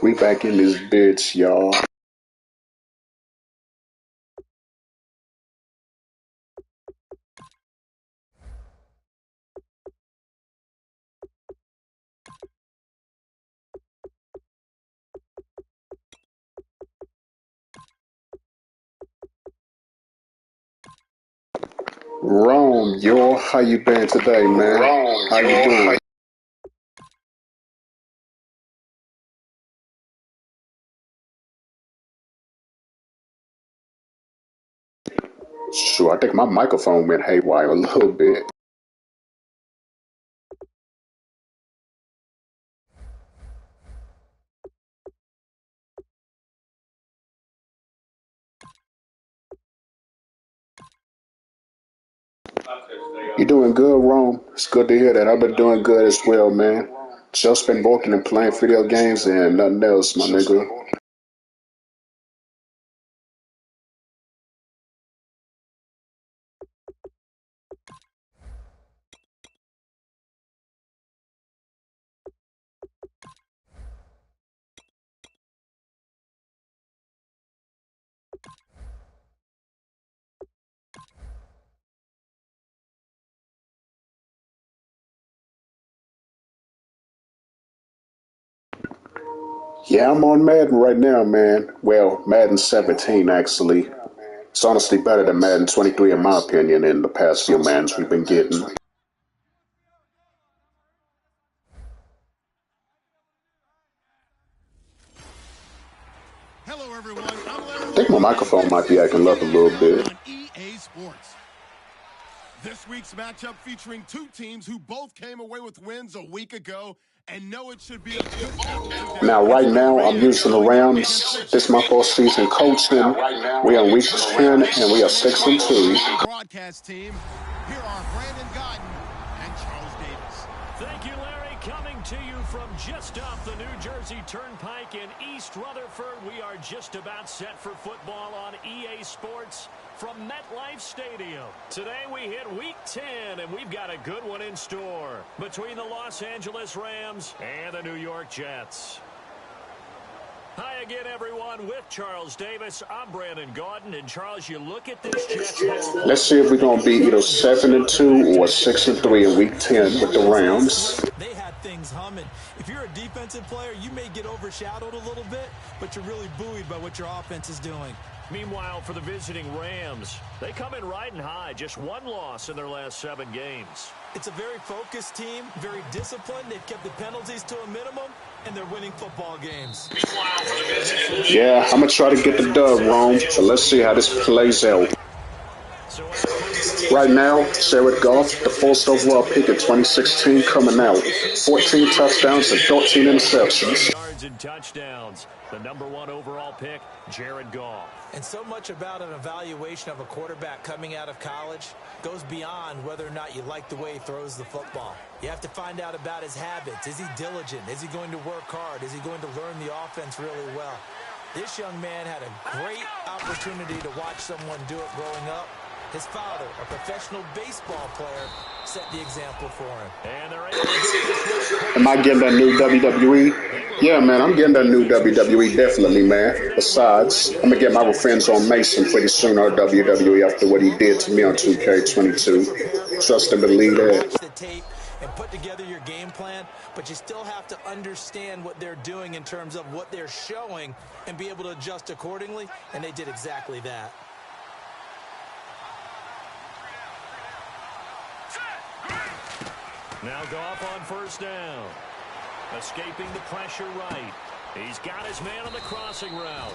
We back in this bitch, y'all. Rome, yo, how you been today, man? How you doing? Sure, I think my microphone went haywire a little bit. You doing good, Rome? It's good to hear that. I've been doing good as well, man. Just been working and playing video games and nothing else, my nigga. Yeah, I'm on Madden right now, man. Well, Madden 17, actually. It's honestly better than Madden 23, in my opinion, in the past few Maddens we've been getting. Hello, everyone. I'm Larry I think my microphone might be acting up a little bit. on EA Sports. This week's matchup featuring two teams who both came away with wins a week ago and know it should be a good battle today. Now, right now, I'm using the Rams. This is my first season coaching. We are week 10, and we are 6-2. Broadcast team, here are Brandon Godden and Charles Davis. Thank you, Larry. Coming to you from just off the New Jersey Turnpike in East Rutherford. We are just about set for football on EA Sports from MetLife Stadium. Today we hit week 10, and we've got a good one in store between the Los Angeles Rams and the New York Jets. Hi again, everyone. With Charles Davis, I'm Brandon Gaudin. And Charles, you look at this Jets. Let's see if we're going to be either 7-2 or 6-3 in week 10 with the Rams. They had things humming. If you're a defensive player, you may get overshadowed a little bit, but you're really buoyed by what your offense is doing. Meanwhile, for the visiting Rams, they come in riding high. Just one loss in their last 7 games. It's a very focused team, very disciplined. They've kept the penalties to a minimum, and they're winning football games. Yeah, I'm going to try to get the dub, Rome. So let's see how this plays out. Right now, Jared Goff, the first overall pick in 2016, coming out. 14 touchdowns and 13 interceptions. Yards and touchdowns. The #1 overall pick, Jared Goff. And so much about an evaluation of a quarterback coming out of college goes beyond whether or not you like the way he throws the football. You have to find out about his habits. Is he diligent? Is he going to work hard? Is he going to learn the offense really well? This young man had a great opportunity to watch someone do it growing up. His father, a professional baseball player, set the example for him. And they're able to Am I getting that new WWE? Yeah, man, I'm getting that new WWE, definitely, man. Besides, I'm going to get my revenge on Mason pretty soon on WWE after what he did to me on 2K22. Trust and believe that. Watch the tape and put together your game plan, but you still have to understand what they're doing in terms of what they're showing and be able to adjust accordingly, and they did exactly that. Now Goff on first down. Escaping the pressure right. He's got his man on the crossing route.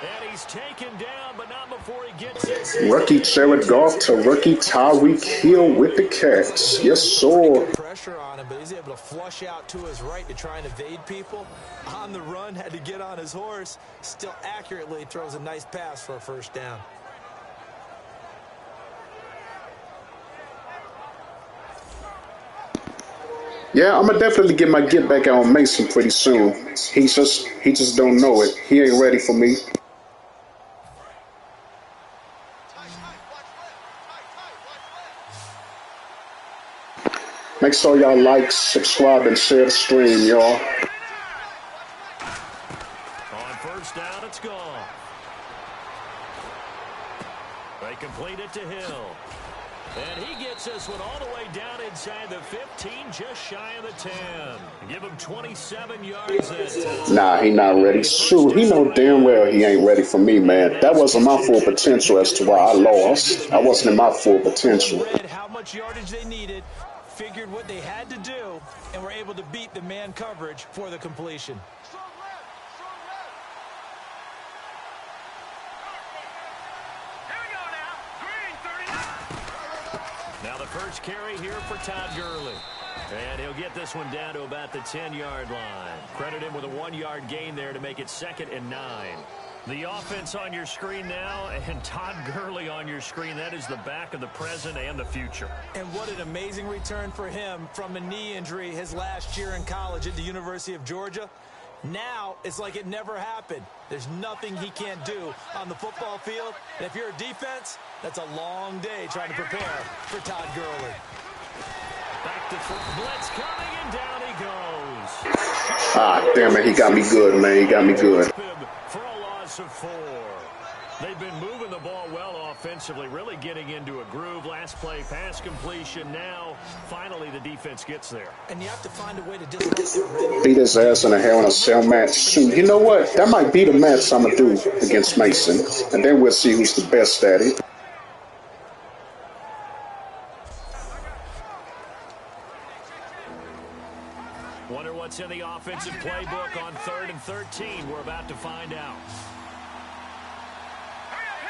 And he's taken down, but not before he gets it. Rookie Jared Goff to rookie Tyreek Hill with the catch. Yes, sir. Pressure on him, but he's able to flush out to his right to try and evade people. On the run, had to get on his horse. Still accurately throws a nice pass for a first down. Yeah, I'm gonna definitely get my get back on Mason pretty soon. He just don't know it. He ain't ready for me. Make sure y'all like, subscribe, and share the stream, y'all. On first down, it's gone. They complete it to Hill. And he gets this one all the way down inside the 15, just shy of the 10. Give him 27 yards that time. Nah, he not ready. Shoot, he know damn well he ain't ready for me, man. That wasn't my full potential as to why I lost. I wasn't in my full potential. Read how much yardage they needed, figured what they had to do, and were able to beat the man coverage for the completion. Now the first carry here for Todd Gurley. And he'll get this one down to about the 10-yard line. Credit him with a 1-yard gain there to make it 2nd and 9. The offense on your screen now, and Todd Gurley on your screen. That is the back of the present and the future. And what an amazing return for him from a knee injury his last year in college at the University of Georgia. Now it's like it never happened. There's nothing he can't do on the football field. And if you're a defense, that's a long day trying to prepare for Todd Gurley. Back to blitz coming, and down he goes. Ah, damn it, he got me good, man. He got me good. For a loss of 4. They've been moving the ball well offensively, really getting into a groove. Last play, pass completion. Now, finally, the defense gets there. And you have to find a way to disrupt. Beat his ass in a hell in a cell match. Shoot, you know what? That might be the match I'm going to do against Mason. And then we'll see who's the best at it. Wonder what's in the offensive playbook on 3rd and 13. We're about to find out.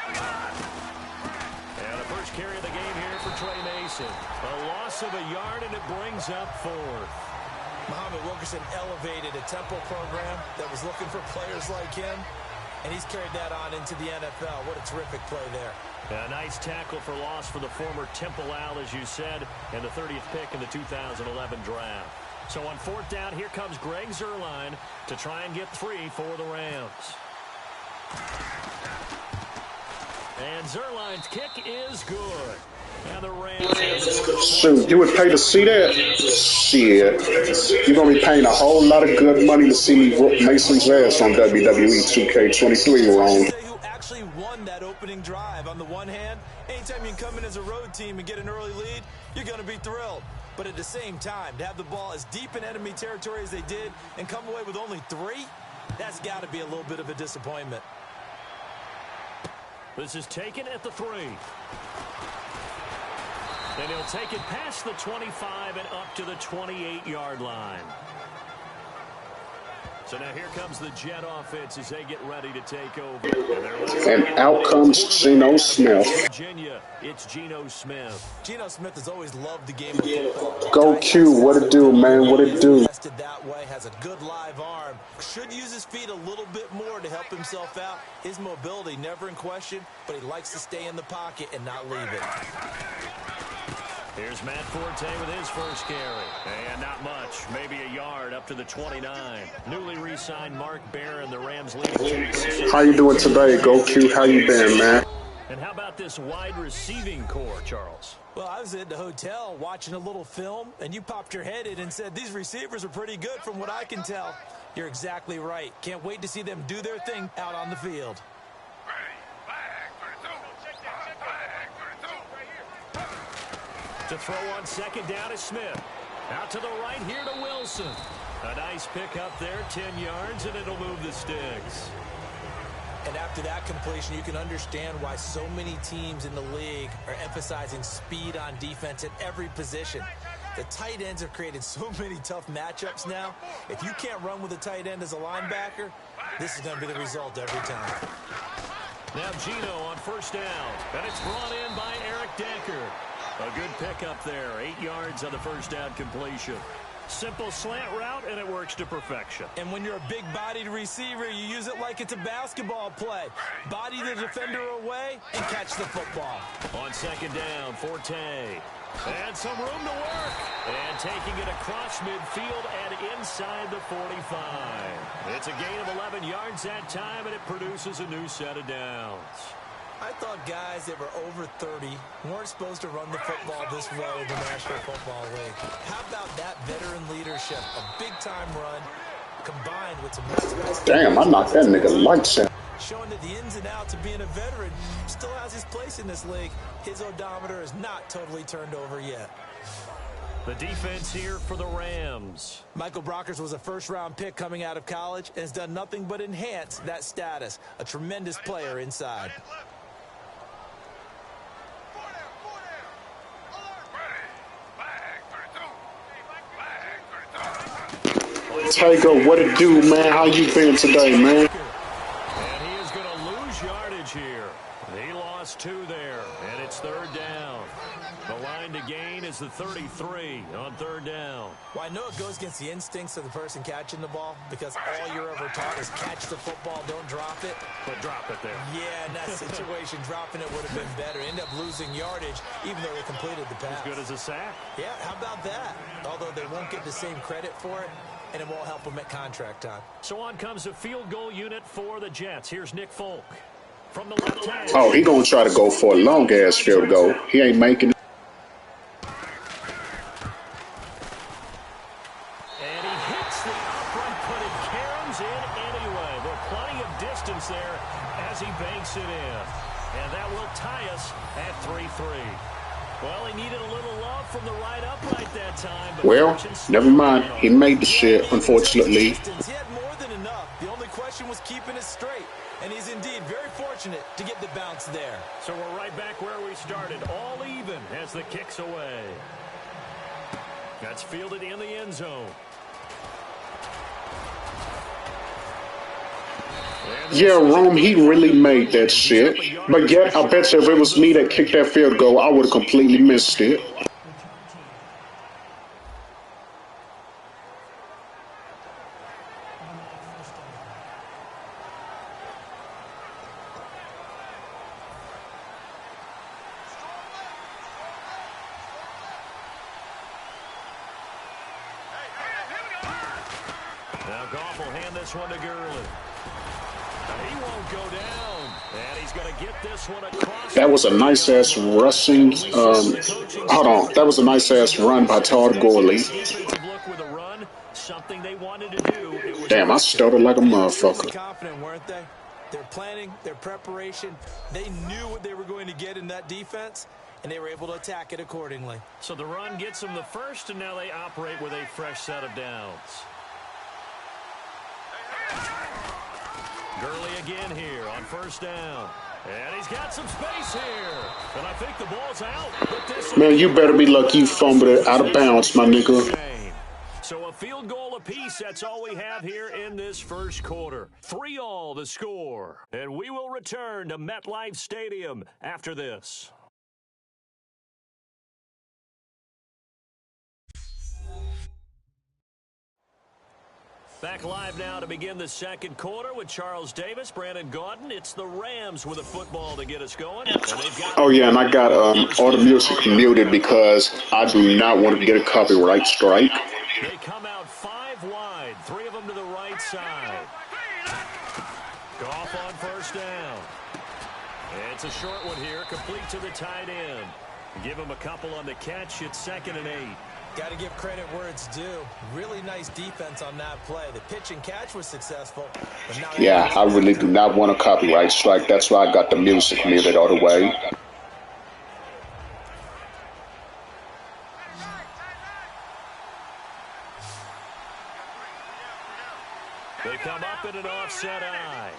And the first carry of the game here for Trey Mason. A loss of a yard, and it brings up 4th. Muhammad Wilkerson elevated a Temple program that was looking for players like him, and he's carried that on into the NFL. What a terrific play there. A nice tackle for loss for the former Temple Owl, as you said, and the 30th pick in the 2011 draft. So on 4th down, here comes Greg Zuerlein to try and get 3 for the Rams. And Zuerlein's kick is good. And the Rams... Shoot, you would pay to see that? Shit. You're going to be paying a whole lot of good money to see me whoop Mason's ass on WWE 2K23 wrong. Who actually won that opening drive. On the one hand, anytime you can come in as a road team and get an early lead, you're going to be thrilled. But at the same time, to have the ball as deep in enemy territory as they did and come away with only 3, that's got to be a little bit of a disappointment. This is taken at the 3. And he'll take it past the 25 and up to the 28-yard line. So now here comes the Jet offense as they get ready to take over. And out comes Geno Smith. Virginia, it's Geno Smith. Geno Smith has always loved the game of football. Go Q, what it do, man, what it do? Tested that way, has a good live arm. Should use his feet a little bit more to help himself out. His mobility never in question, but he likes to stay in the pocket and not leave it. Here's Matt Forte with his first carry. And not much, maybe a yard up to the 29. Newly re-signed Mark Barron, the Rams leading. How you doing today, Go Q? How you been, man? And how about this wide receiving core, Charles? Well, I was at the hotel watching a little film, and you popped your head in and said, these receivers are pretty good from what I can tell. You're exactly right. Can't wait to see them do their thing out on the field. To throw on 2nd down is Smith. Out to the right here to Wilson. A nice pick up there, 10 yards, and it'll move the sticks. And after that completion, you can understand why so many teams in the league are emphasizing speed on defense at every position. The tight ends have created so many tough matchups now. If you can't run with a tight end as a linebacker, this is going to be the result every time. Now Geno on first down. And it's brought in by Eric Decker. A good pickup there. 8 yards on the first down completion. Simple slant route, and it works to perfection. And when you're a big-bodied receiver, you use it like it's a basketball play. Body the defender away and catch the football. On 2nd down, Forte. And some room to work. And taking it across midfield and inside the 45. It's a gain of 11 yards that time, and it produces a new set of downs. I thought guys that were over 30 weren't supposed to run the football this way in the National Football League. How about that veteran leadership? A big-time run, combined with some nice pass. Damn, I knocked that nigga lights out. Showing that the ins and outs of being a veteran, still has his place in this league. His odometer is not totally turned over yet. The defense here for the Rams. Michael Brockers was a first-round pick coming out of college and has done nothing but enhance that status. A tremendous player inside. Tiger, what it do, man? How you been today, man? And he is going to lose yardage here. He lost 2 there, and it's 3rd down. The line to gain is the 33 on 3rd down. Well, I know it goes against the instincts of the person catching the ball because all you're ever taught is catch the football, don't drop it. But drop it there. Yeah, in that situation, dropping it would have been better. End up losing yardage, even though they completed the pass. As good as a sack. Yeah, how about that? Although they won't get the same credit for it, and it won't help them at contract time. So on comes a field goal unit for the Jets. Here's Nick Folk from the left hand. Oh, he gonna try to go for a long-ass field goal. He ain't making it. And he hits the upright, but it caroms in anyway. There's plenty of distance there as he banks it in. And that will tie us at 3-3. Well, he needed a little love from the right upright that time. But Well, never mind. He made the shit, unfortunately. He had more than enough. The only question was keeping it straight. And he's indeed very fortunate to get the bounce there. So we're right back where we started, all even as the kick's away. That's fielded in the end zone. Yeah, Rome, he really made that shit. But yet, I bet you if it was me that kicked that field goal, I would have completely missed it. Now Goff will hand this one to Gurley. He won't go down. And he's going to get this one across. That was a nice-ass rushing, hold on. That was a nice-ass run by Todd Gurley. Something they wanted to do. Damn, I stuttered like a motherfucker. Confident, weren't they? Their planning, their preparation, they knew what they were going to get in that defense, and they were able to attack it accordingly. So the run gets them the first, and now they operate with a fresh set of downs. Gurley again here on 1st down. And he's got some space here. And I think the ball's out. Man, you better be lucky you fumbled it out of bounds, my nigga. So a field goal apiece, that's all we have here in this first quarter. 3-3 the score. And we will return to MetLife Stadium after this. Back live now to begin the second quarter with Charles Davis, Brandon Gaudin. It's the Rams with a football to get us going. Oh, yeah, and I got all the music muted because I do not want to get a copyright strike. They come out 5 wide, 3 of them to the right side. Goff on 1st down. It's a short one here, complete to the tight end. Give him a couple on the catch. It's 2nd and 8. Got to give credit where it's due. Really nice defense on that play. The pitch and catch was successful. But now Yeah, I really do not want a copyright strike. That's why I got the music muted all the way. They come up in an offset eye.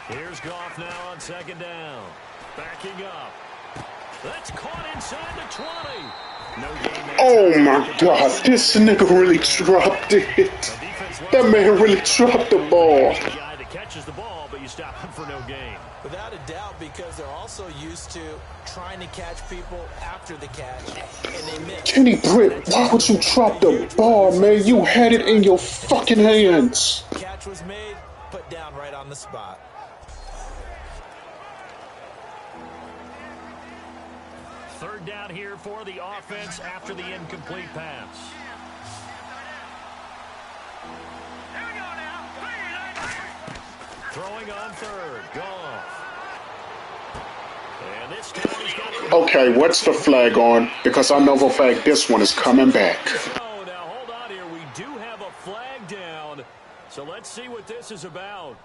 Here's Goff now on 2nd down. Backing up. That's caught inside the 20. No gain. Oh my God, this nigga really dropped it. That man really dropped the ball. The guy that catches the ball, but you stop him for no gain. Without a doubt, because they're also used to trying to catch people after the catch, and they miss. Kenny Britt, why would you drop the ball, man? You had it in your fucking hands. Catch was made, put down right on the spot. Third down here for the offense after the incomplete pass. Throwing on 3rd. Goff. And this time he's got Okay, what's the flag on? Because I know for a fact this one is coming back. Oh, now have a flag down. So let's see what this is about.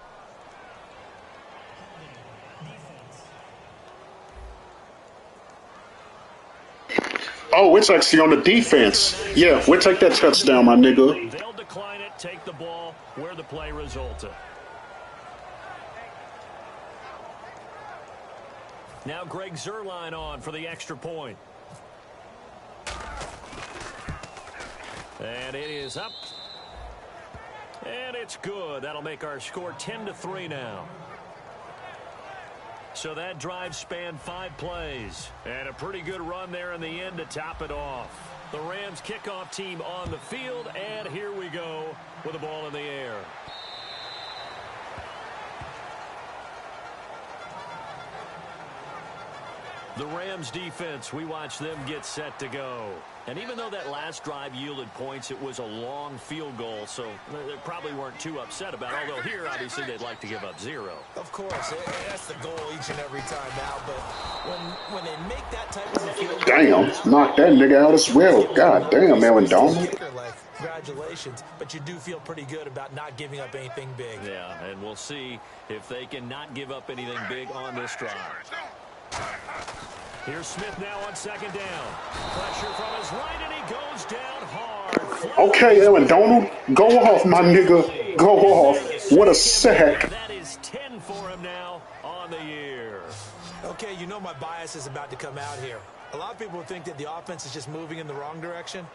Oh, it's actually on the defense. Yeah, we'll take that touchdown, my nigga. They'll decline it, take the ball where the play resulted. Now Greg Zuerlein on for the extra point. And it is up. And it's good. That'll make our score 10-3 now. So that drive spanned 5 plays. And a pretty good run there in the end to top it off. The Rams kickoff team on the field. And here we go with the ball in the air. The Rams defense, we watch them get set to go. And even though that last drive yielded points, it was a long field goal, so they probably weren't too upset about it. Although here, obviously, they'd like to give up 0. Of course, that's the goal each and every time out. But when they make that type of a field goal... Damn, knocked that nigga out as well. God damn, Aaron Donald. Congratulations, but you do feel pretty good about not giving up anything big. Yeah, and we'll see if they can not give up anything big on this drive. Here's Smith now on second down. Pressure from his right, and he goes down hard. Okay, Aaron Donald, go off, my nigga. Go off. What a sack. That is 10 for him now on the year. Okay, you know my bias is about to come out here. A lot of people think that the offense is just moving in the wrong direction.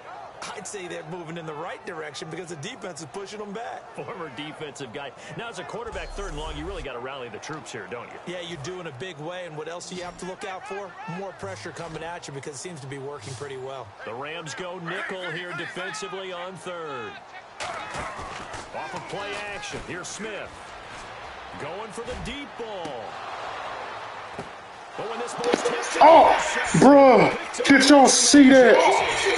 I'd say they're moving in the right direction because the defense is pushing them back. Former defensive guy. Now, as a quarterback 3rd and long, you really got to rally the troops here, don't you? Yeah, you do in a big way. And what else do you have to look out for? More pressure coming at you because it seems to be working pretty well. The Rams go nickel here defensively on 3rd. Off of play action. Here's Smith. Going for the deep ball. But when this ball's tipped, Oh, bruh, did y'all see that?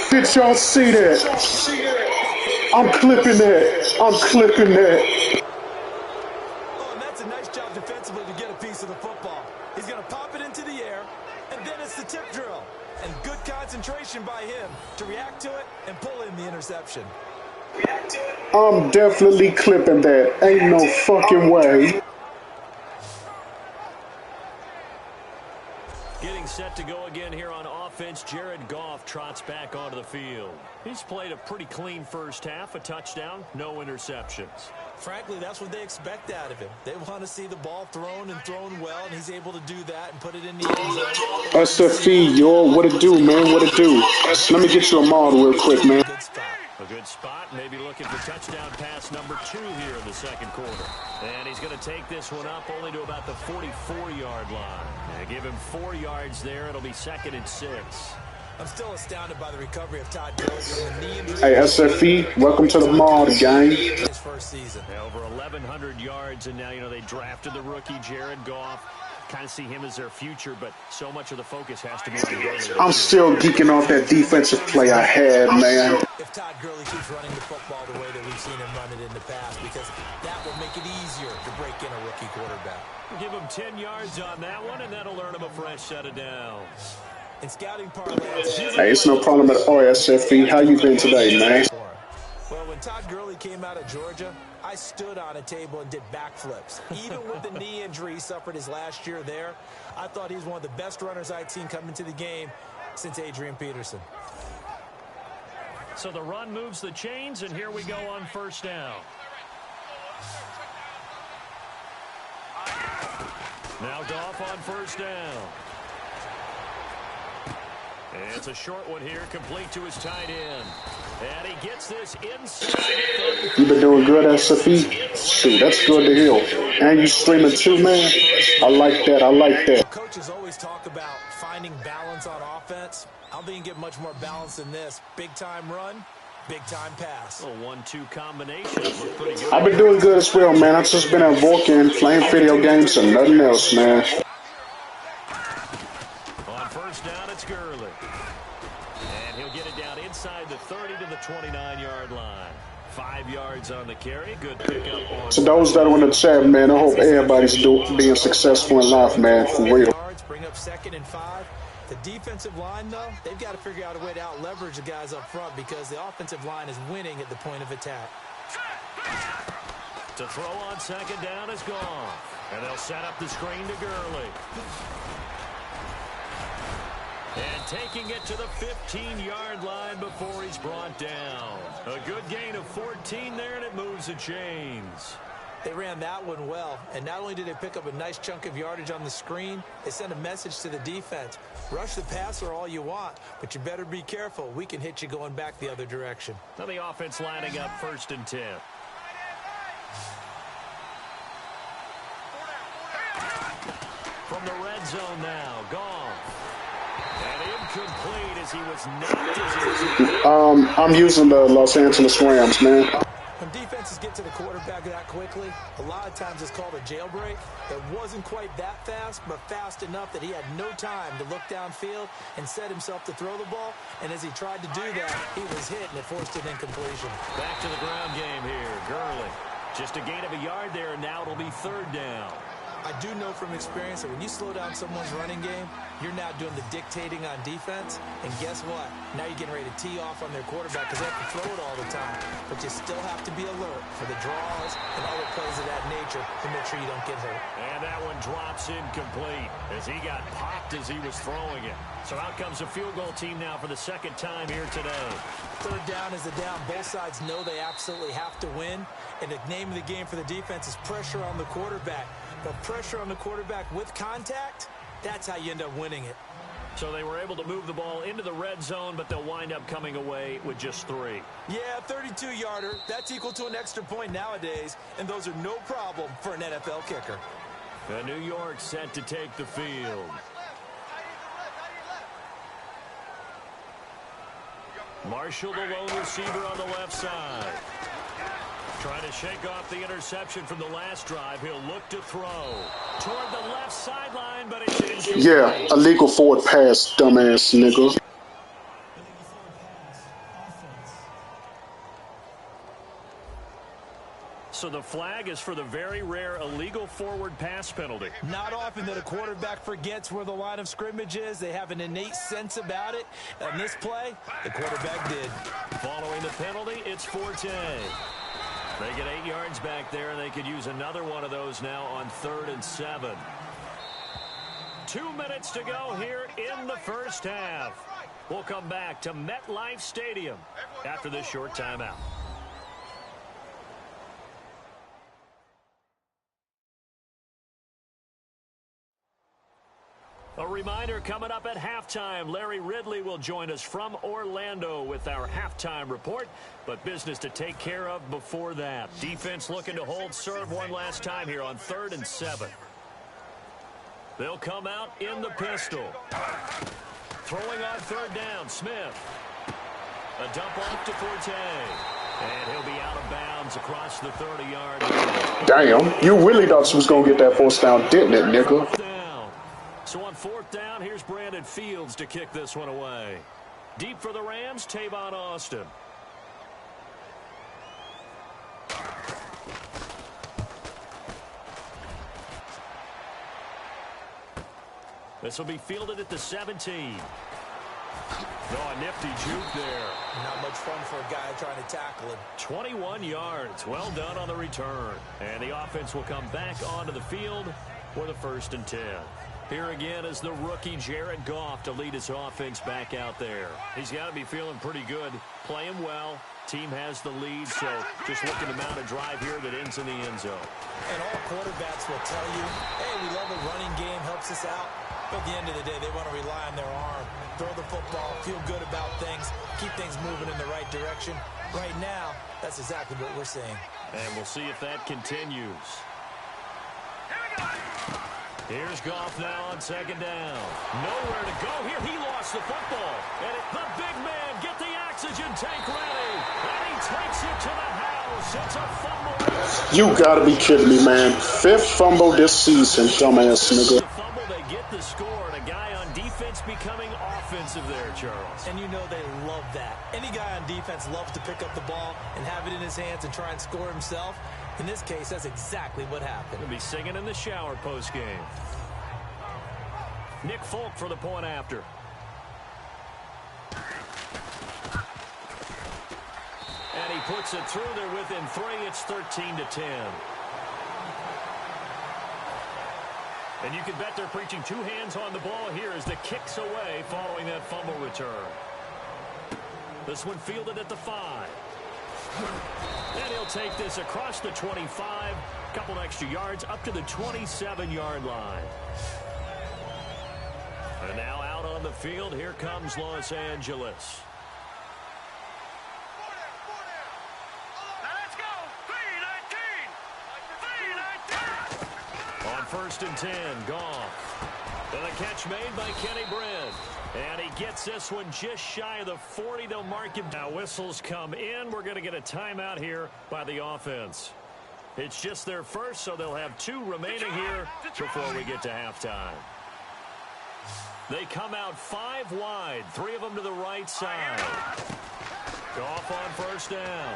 Did y'all see that? I'm clipping that. I'm clipping that. Oh, and that's a nice job defensively to get a piece of the football. He's going to pop it into the air, and then it's the tip drill. And good concentration by him to react to it and pull in the interception. I'm definitely clipping that. Ain't no fucking way. Getting set to go again here on offense. Jared Goff trots back onto the field. He's played a pretty clean first half, a touchdown, no interceptions. Frankly, that's what they expect out of him. They want to see the ball thrown and thrown well, and he's able to do that and put it in the end zone. SFE, yo, what it do, man? What it do? Let me get you a model real quick, man. A good spot, maybe looking for touchdown pass number 2 here in the second quarter. And he's going to take this one up only to about the 44-yard line. Give him 4 yards there. It'll be 2nd and 6. I'm still astounded by the recovery of Todd Gurley from the knee injury. Hey, SFE, welcome to the mod, gang. His first season. Over 1,100 yards, and now, they drafted the rookie Jared Goff. Kind of see him as their future, but so much of the focus has to be on Gurley. I'm still geeking off that defensive play I had, man. If Todd Gurley keeps running the football the way that we've seen him run it in the past, because that will make it easier to break in a rookie quarterback. Give him 10 yards on that one, and that'll earn him a fresh set of downs. In scouting parlance, Hey, it's no problem at all, SFE. How you been today, man? Well, when Todd Gurley came out of Georgia, I stood on a table and did backflips. Even with the knee injury he suffered his last year there, I thought he was one of the best runners I'd seen come into the game since Adrian Peterson. So the run moves the chains, and here we go on first down. Now Goff on first down. And it's a short one here, complete to his tight end. And he gets this inside. You been doing good, SFE? Shoot, that's good to hear. And you streaming too, man? I like that. I like that. Coaches always talk about finding balance on offense. I don't think you get much more balance than this. Big-time run, big-time pass. A 1-2 combination. Look pretty good. I've been doing good as well, man. I've just been at Vulcan playing video games and nothing else, man. On first down, it's Gurley. And he'll get it down inside the 30 to the 29-yard line. 5 yards on the carry. Good pickup on. To those that are in the chat, man, I hope everybody's being successful in life, man, for real. Bring up 2nd and 5. The defensive line, though, they've got to figure out a way to out-leverage the guys up front because the offensive line is winning at the point of attack. To throw on second down is gone. And they'll set up the screen to Gurley. And taking it to the 15-yard line before he's brought down. A good gain of 14 there, and it moves the chains. They ran that one well, and not only did they pick up a nice chunk of yardage on the screen, they sent a message to the defense. Rush the passer all you want, but you better be careful. We can hit you going back the other direction. Now the offense lining up 1st and 10. From the red zone now, gone. And incomplete as he was knocked. I'm using the Los Angeles Rams, man. When defenses get to the quarterback that quickly, a lot of times it's called a jailbreak. It wasn't quite that fast, but fast enough that he had no time to look downfield and set himself to throw the ball. And as he tried to do that, he was hit, and it forced an incompletion. Back to the ground game here. Gurley. Just a gain of a yard there, and now it'll be 3rd down. I do know from experience that when you slow down someone's running game, you're now doing the dictating on defense. And guess what? Now you're getting ready to tee off on their quarterback because they have to throw it all the time. But you still have to be alert for the draws and other plays of that nature to make sure you don't get hurt. And that one drops incomplete as he got popped as he was throwing it. So out comes a field goal team now for the 2nd time here today. 3rd down is the down. Both sides know they absolutely have to win. And the name of the game for the defense is pressure on the quarterback. But pressure on the quarterback with contact, that's how you end up winning it. So they were able to move the ball into the red zone, but they'll wind up coming away with just 3. Yeah, 32-yarder. That's equal to an extra point nowadays, and those are no problem for an NFL kicker. New York set to take the field. Marshall, the lone receiver on the left side. Trying to shake off the interception from the last drive. He'll look to throw toward the left sideline, but it's incomplete. Yeah, illegal forward pass, dumbass nigga. So the flag is for the very rare illegal forward pass penalty. Not often that a quarterback forgets where the line of scrimmage is. They have an innate sense about it. On this play, the quarterback did. Following the penalty, it's Forte. They get 8 yards back there, and they could use another one of those now on 3rd and 7. 2 minutes to go here in the first half. We'll come back to MetLife Stadium after this short timeout. A reminder coming up at halftime. Larry Ridley will join us from Orlando with our halftime report. But business to take care of before that. Defense looking to hold serve one last time here on 3rd and 7. They'll come out in the pistol. Throwing on 3rd down, Smith. A dump off to Forte. And he'll be out of bounds across the 30-yard line. Damn, you really thought she was going to get that 4th down, didn't it, nigga? So on 4th down, here's Brandon Fields to kick this one away. Deep for the Rams, Tavon Austin. This will be fielded at the 17. Oh, a nifty juke there. Not much fun for a guy trying to tackle him. 21 yards. Well done on the return. And the offense will come back onto the field for the 1st and 10. Here again is the rookie Jared Goff to lead his offense back out there. He's got to be feeling pretty good, playing well. Team has the lead, so just looking to mount a drive here that ends in the end zone. And all quarterbacks will tell you, hey, we love the running game, helps us out. But at the end of the day, they want to rely on their arm, throw the football, feel good about things, keep things moving in the right direction. Right now, that's exactly what we're seeing. And we'll see if that continues. Here's Goff now on 2nd down. Nowhere to go here. He lost the football. And the big man, get the oxygen tank ready. And he takes it to the house. It's a fumble. You gotta be kidding me, man. 5th fumble this season, dumbass nigga. The fumble, they get the score. And a guy on defense becoming offensive there, Charles. And you know they love that. Any guy on defense loves to pick up the ball and have it in his hands and try and score himself. In this case, that's exactly what happened. He'll be singing in the shower post-game. Nick Folk for the point after. puts it through. They're within 3. It's 13-10. And you can bet they're preaching 2 hands on the ball here as the kick's away following that fumble return. This one fielded at the 5. And he'll take this across the 25. A couple extra yards up to the 27-yard line. And now out on the field, here comes Los Angeles. On 1st and 10, Goff. And a catch made by Kenny Britt. And he gets this one just shy of the 40. They'll mark him. Now whistles come in. We're going to get a timeout here by the offense. It's just their first, so they'll have 2 remaining here before we get to halftime. They come out 5 wide, 3 of them to the right side. Goff on 1st down.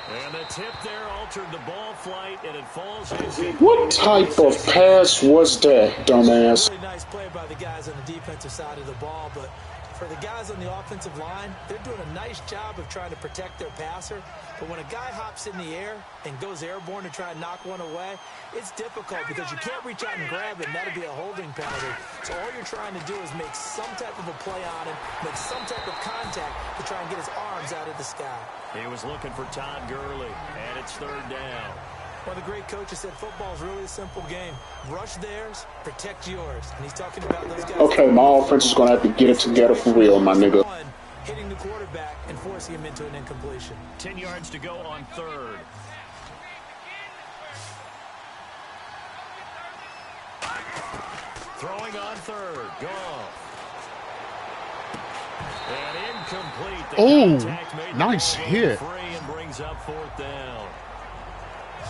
And the tip there altered the ball flight, and it falls in. What type of pass was that, dumbass? Really nice play by the guys on the defensive side of the ball, but for the guys on the offensive line, they're doing a nice job of trying to protect their passer. But when a guy hops in the air and goes airborne to try and knock one away, it's difficult because you can't reach out and grab it, and that'll be a holding penalty. So all you're trying to do is make some type of a play on him, make some type of contact to try and get his arms out of the sky. He was looking for Todd Gurley, and it's 3rd down. One of the great coaches said football is really a simple game. Rush theirs, protect yours. And he's talking about those guys. Okay, my offense is going to have to get it together for real, my nigga. Hitting the quarterback and forcing him into an incompletion. 10 yards to go on 3rd. Throwing on 3rd. Goff. And incomplete. Oh, nice hit. Free and brings up 4th down.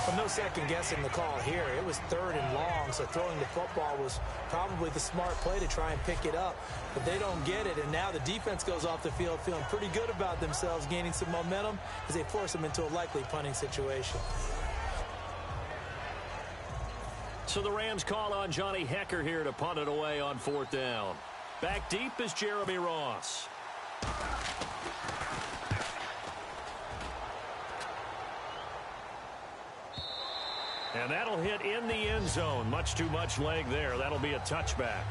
Well, no second guessing the call here. It was 3rd and long, so throwing the football was probably the smart play to try and pick it up. But they don't get it, and now the defense goes off the field feeling pretty good about themselves, gaining some momentum as they force them into a likely punting situation. So the Rams call on Johnny Hecker here to punt it away on 4th down. Back deep is Jeremy Ross. And that'll hit in the end zone. Much too much leg there. That'll be a touchback.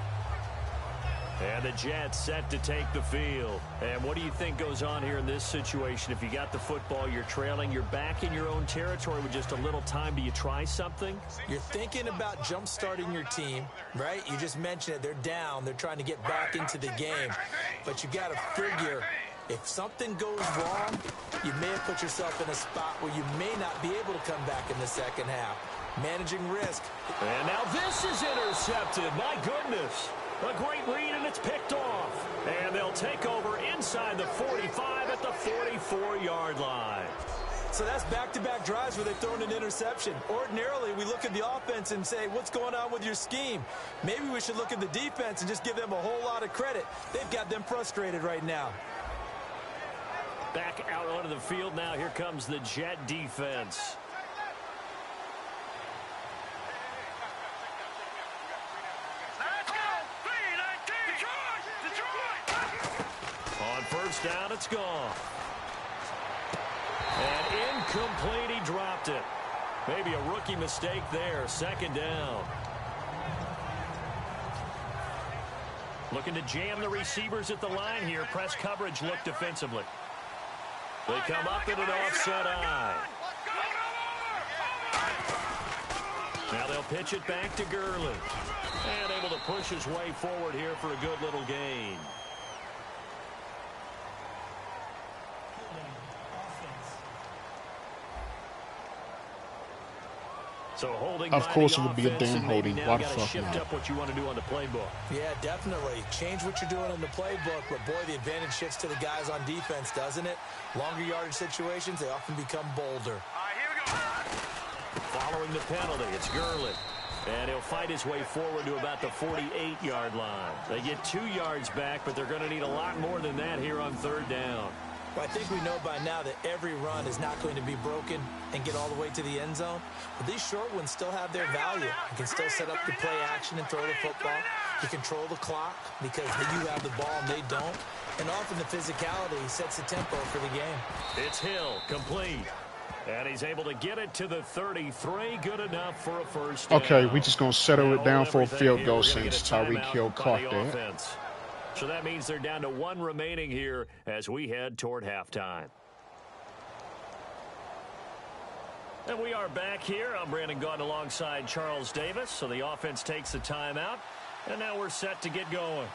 And the Jets set to take the field. And what do you think goes on here in this situation? If you got the football, you're trailing, you're back in your own territory with just a little time. Do you try something? You're thinking about jump-starting your team, right? You just mentioned it. They're down. They're trying to get back into the game. But you got to figure, if something goes wrong, you may have put yourself in a spot where you may not be able to come back in the second half. Managing risk. And now this is intercepted. My goodness. A great read, and it's picked off. And they'll take over inside the 45 at the 44-yard line. So that's back-to-back drives where they've thrown an interception. Ordinarily, we look at the offense and say, what's going on with your scheme? Maybe we should look at the defense and just give them a whole lot of credit. They've got them frustrated right now. Back out onto the field now. Here comes the Jet defense. On 1st down, it's gone. And incomplete, he dropped it. Maybe a rookie mistake there. 2nd down. Looking to jam the receivers at the line here. Press coverage look defensively. They come up in an offset eye. Now they'll pitch it back to Gurley. And able to push his way forward here for a good little gain. So holding of course it would be a damn holding. Why the fuck shift not? up what you want to do on the playbook. Yeah, definitely. Change what you're doing in the playbook, but boy, the advantage shifts to the guys on defense, doesn't it? Longer yardage situations, they often become bolder. Following the penalty, it's Gurley. And he'll fight his way forward to about the 48-yard line. They get 2 yards back, but they're going to need a lot more than that here on 3rd down. Well, I think we know by now that every run is not going to be broken and get all the way to the end zone. But these short ones still have their value. You can still set up the play action and throw the football. You control the clock because you have the ball and they don't. And often the physicality sets the tempo for the game. It's Hill, complete. And he's able to get it to the 33. Good enough for a first down. Okay, we just going to settle it down for a field goal since Tyreek Hill caught that. So that means they're down to one remaining here as we head toward halftime. And we are back here. I'm Brandon Gaudin alongside Charles Davis. So the offense takes the timeout. And now we're set to get going.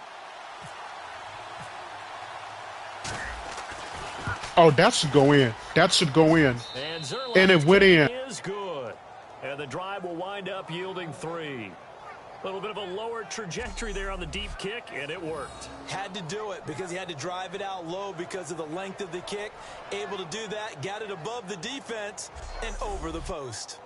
Oh, that should go in. That should go in. And it went in. Is good. And the drive will wind up yielding 3. A little bit of a lower trajectory there on the deep kick, and it worked. Had to do it because he had to drive it out low because of the length of the kick. Able to do that, got it above the defense and over the post.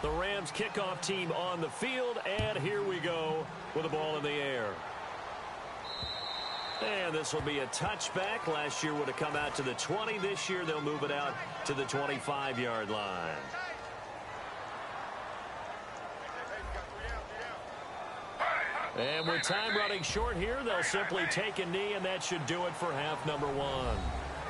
The Rams kickoff team on the field, and here we go with the ball in the air. And this will be a touchback. Last year would have come out to the 20. This year they'll move it out to the 25-yard line. And with time running short here, they'll simply take a knee, and that should do it for half number 1.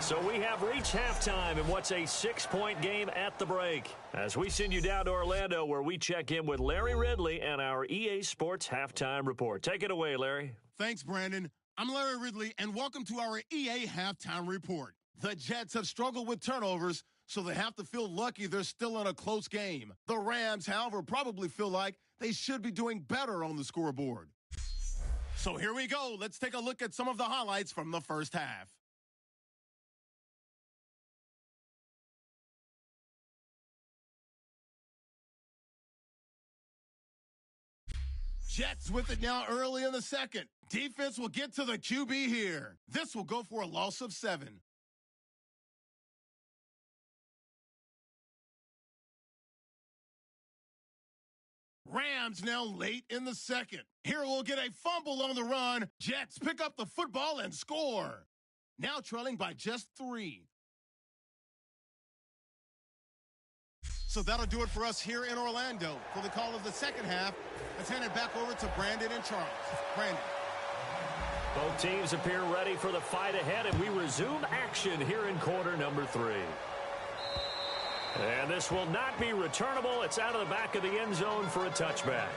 So we have reached halftime in what's a 6-point game at the break. As we send you down to Orlando, where we check in with Larry Ridley and our EA Sports Halftime Report. Take it away, Larry. Thanks, Brandon. I'm Larry Ridley, and welcome to our EA Halftime Report. The Jets have struggled with turnovers, so they have to feel lucky they're still in a close game. The Rams, however, probably feel like they should be doing better on the scoreboard. So here we go. Let's take a look at some of the highlights from the first half. Jets with it now early in the second. Defense will get to the QB here. This will go for a loss of 7. Rams now late in the second. Here we'll get a fumble on the run. Jets pick up the football and score. Now trailing by just 3. So that'll do it for us here in Orlando. For the call of the second half, let's hand it back over to Brandon and Charles. Brandon. Both teams appear ready for the fight ahead, and we resume action here in quarter number 3. And this will not be returnable. It's out of the back of the end zone for a touchback.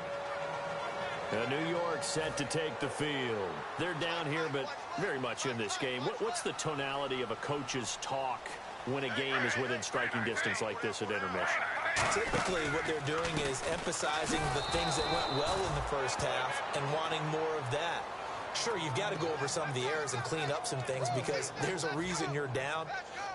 New York set to take the field. They're down here, but very much in this game. What's the tonality of a coach's talk when a game is within striking distance like this at intermission? Typically, what they're doing is emphasizing the things that went well in the first half and wanting more of that. Sure, you've got to go over some of the errors and clean up some things because there's a reason you're down.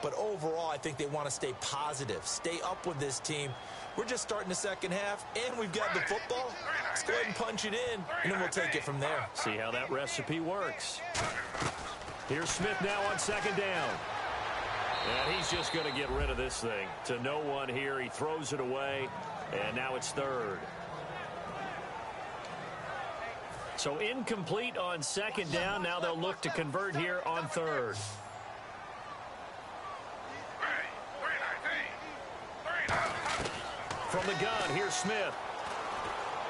But overall, I think they want to stay positive, stay up with this team. We're just starting the second half, and we've got the football. Let's go ahead and punch it in, and then we'll take it from there. See how that recipe works. Here's Smith now on second down. And he's just going to get rid of this thing. To no one here. He throws it away, and now it's third. So incomplete on second down. Now they'll look to convert here on third. From the gun, here's Smith.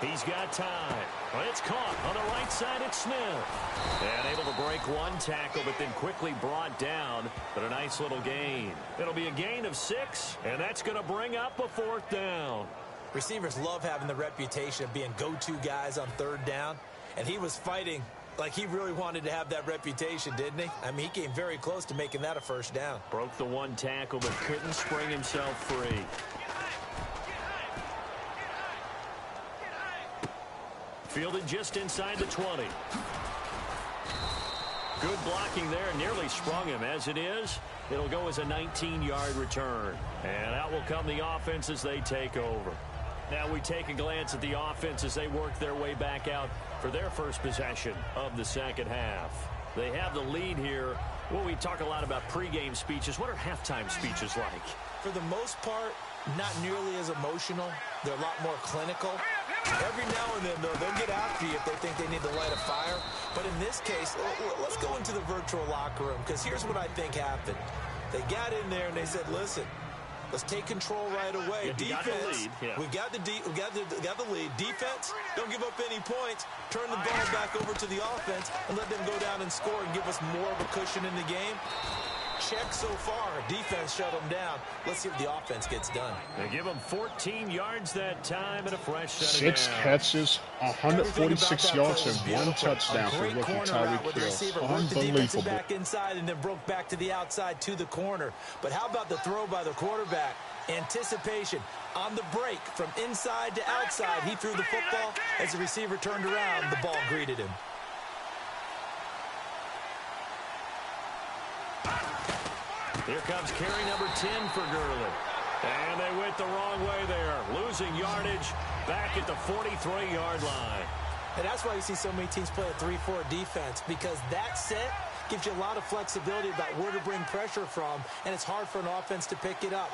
He's got time. Well, it's caught on the right side. It's Smith. And able to break one tackle, but then quickly brought down. But a nice little gain. It'll be a gain of 6, and that's going to bring up a 4th down. Receivers love having the reputation of being go-to guys on third down. And he was fighting like he really wanted to have that reputation, didn't he? I mean, he came very close to making that a first down. Broke the one tackle, but couldn't spring himself free. Fielded just inside the 20. Good blocking there. Nearly sprung him. As it is, it'll go as a 19-yard return. And out will come the offense as they take over. Now we take a glance at the offense as they work their way back out for their first possession of the second half. They have the lead here. Well, we talk a lot about pregame speeches. What are halftime speeches like? For the most part, not nearly as emotional. They're a lot more clinical. Every now and then, though, they'll get after you if they think they need to light a fire. But in this case, let's go into the virtual locker room, because here's what I think happened. They got in there and they said, listen, Let's take control right away. Yeah, Defense, we got the lead. Defense, don't give up any points. Turn the ball back over to the offense and let them go down and score and give us more of a cushion in the game. Check so far. Defense shut them down. Let's see if the offense gets done. They give them 14 yards that time and a fresh set. 6 catches, 146 yards, and 1 touchdown for rookie Tyreek Hill. Unbelievable. Back inside and then broke back to the outside to the corner. But how about the throw by the quarterback? Anticipation on the break from inside to outside. He threw the football. As the receiver turned around, the ball greeted him. Here comes carry number 10 for Gurley. And they went the wrong way there. Losing yardage back at the 43-yard line. And that's why you see so many teams play a 3-4 defense, because that set gives you a lot of flexibility about where to bring pressure from, and it's hard for an offense to pick it up.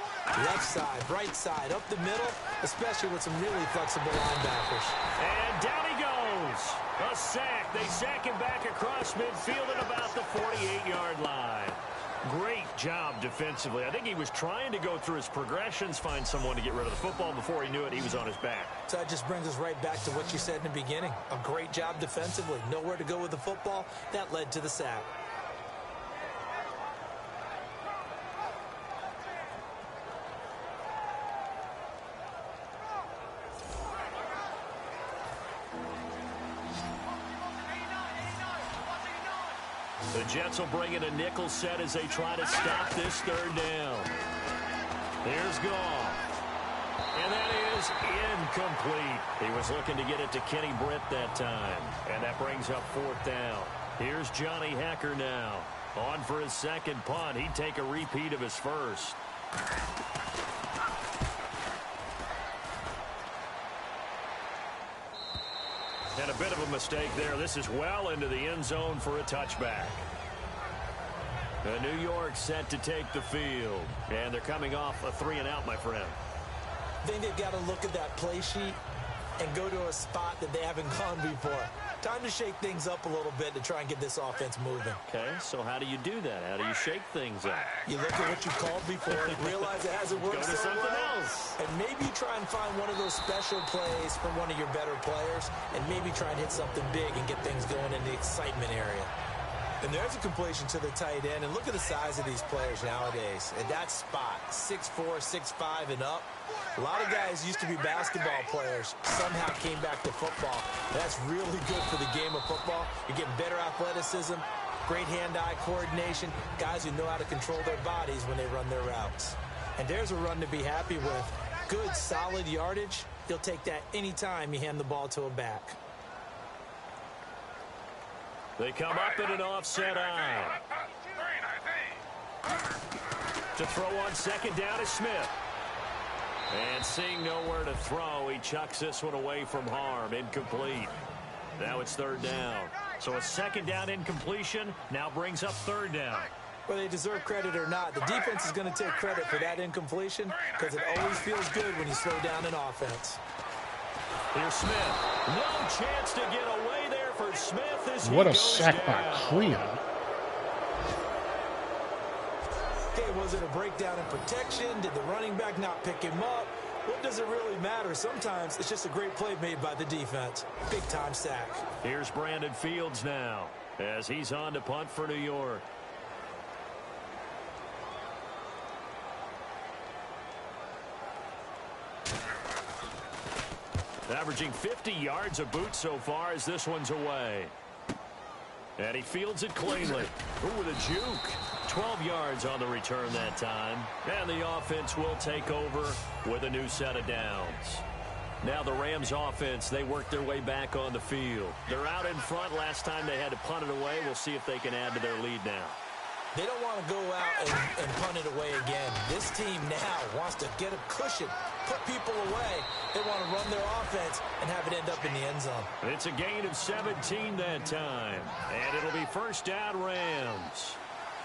Left side, right side, up the middle, especially with some really flexible linebackers. And down he goes. A sack. They sack him back across midfield at about the 48-yard line. Great job defensively. I think he was trying to go through his progressions, find someone to get rid of the football. Before he knew it, he was on his back. So that just brings us right back to what you said in the beginning. A great job defensively. Nowhere to go with the football. That led to the sack. The Jets will bring in a nickel set as they try to stop this third down. Here's Goff. And that is incomplete. He was looking to get it to Kenny Britt that time. And that brings up 4th down. Here's Johnny Hacker now. On for his second punt. He'd take a repeat of his first. And a bit of a mistake there. This is well into the end zone for a touchback. New York set to take the field. And they're coming off a 3-and-out, my friend. I think they've got to look at that play sheet and go to a spot that they haven't gone before. Time to shake things up a little bit to try and get this offense moving. Okay, so how do you do that? How do you shake things up? You look at what you called before and realize it hasn't worked Go to something else. And maybe try and find one of those special plays from one of your better players and maybe try and hit something big and get things going in the excitement area. And there's a completion to the tight end. And look at the size of these players nowadays. At that spot, 6'4", 6'5", and up. A lot of guys used to be basketball players, somehow came back to football. That's really good for the game of football. You're getting better athleticism, great hand-eye coordination, guys who know how to control their bodies when they run their routes. And there's a run to be happy with. Good, solid yardage. You'll take that anytime you hand the ball to a back. They come up in an offset eye. To throw on second down is Smith. And seeing nowhere to throw, he chucks this one away from harm. Incomplete. Now it's 3rd down. So a second down incompletion now brings up 3rd down. Whether they deserve credit or not, the defense is going to take credit for that incompletion because it always feels good when you slow down an offense. Here's Smith. No chance to get away there for Smith as he What a goes sack down. by Clem. Okay, was it a breakdown in protection? Did the running back not pick him up? What does it really matter? Sometimes it's just a great play made by the defense. Big-time sack. Here's Brandon Fields now as he's on to punt for New York. Averaging 50 yards a boot so far as this one's away. And he fields it cleanly. Ooh, with a juke. 12 yards on the return that time. And the offense will take over with a new set of downs. Now the Rams offense, they work their way back on the field. They're out in front. Last time they had to punt it away. We'll see if they can add to their lead now. They don't want to go out and punt it away again. This team now wants to get a cushion, put people away. They want to run their offense and have it end up in the end zone. It's a gain of 17 that time. And it'll be 1st down Rams.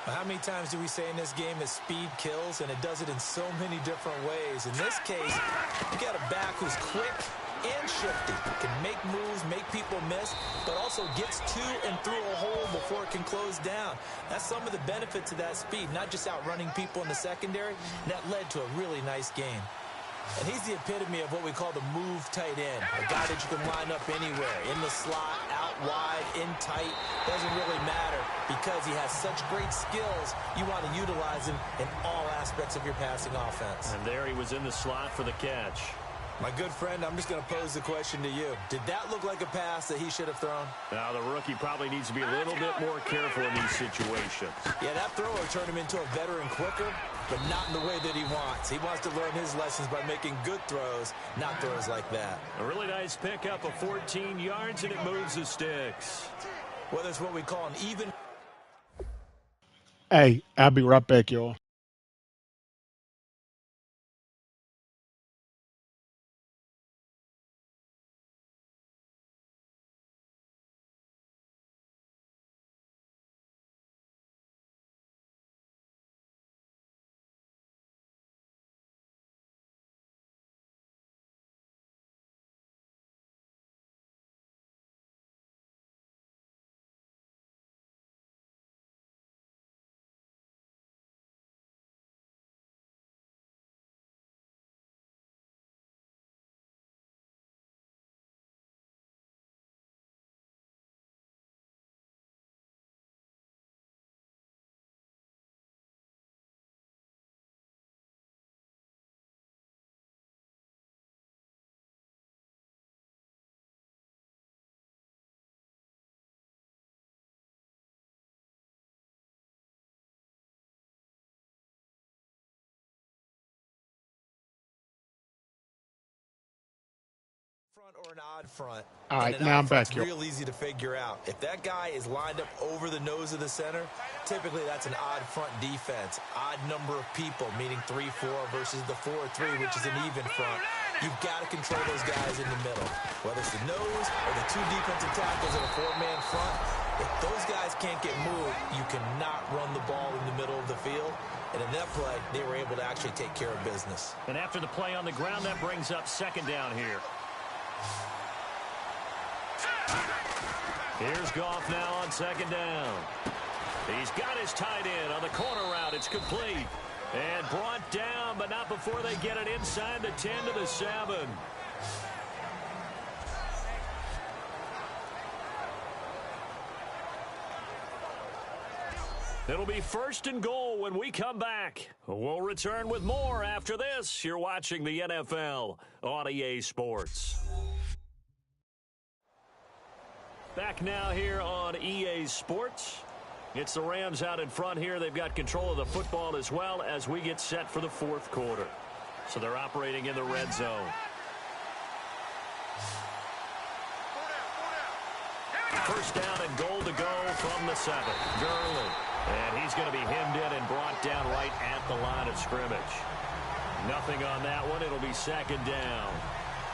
How many times do we say in this game that speed kills, and it does it in so many different ways? In this case, you got a back who's quick, and shifty. Can make moves, make people miss, but also gets to and through a hole before it can close down. That's some of the benefits of that speed, not just outrunning people in the secondary. And that led to a really nice game. And he's the epitome of what we call the move tight end, a guy that you can line up anywhere, in the slot, out wide, in tight. Doesn't really matter because he has such great skills. You want to utilize him in all aspects of your passing offense. And there he was in the slot for the catch. My good friend, I'm just going to pose the question to you. Did that look like a pass that he should have thrown? Now, the rookie probably needs to be a little bit more careful in these situations. Yeah, that throw will turn him into a veteran quicker, but not in the way that he wants. He wants to learn his lessons by making good throws, not throws like that. A really nice pickup of 14 yards, and it moves the sticks. Well, that's what we call an even... Hey, I'll be right back, y'all. Front or an odd front. All right, now I'm back, it's real easy to figure out. If that guy is lined up over the nose of the center, typically that's an odd front defense. Odd number of people, meaning 3-4 versus the 4-3, which is an even front. You've got to control those guys in the middle. Whether it's the nose or the two defensive tackles in a four-man front, if those guys can't get moved, you cannot run the ball in the middle of the field. And in that play, they were able to actually take care of business. And after the play on the ground, that brings up second down here. Here's Goff now on second down. He's got his tight end on the corner route. It's complete. And brought down, but not before they get it inside the 10 to the 7. It'll be first and goal when we come back. We'll return with more after this. You're watching the NFL on EA Sports. Back now here on EA Sports. It's the Rams out in front here. They've got control of the football as well as we get set for the fourth quarter. So they're operating in the red zone. First down and goal to go from the 7. Gurley. And he's going to be hemmed in and brought down right at the line of scrimmage. Nothing on that one. It'll be second down.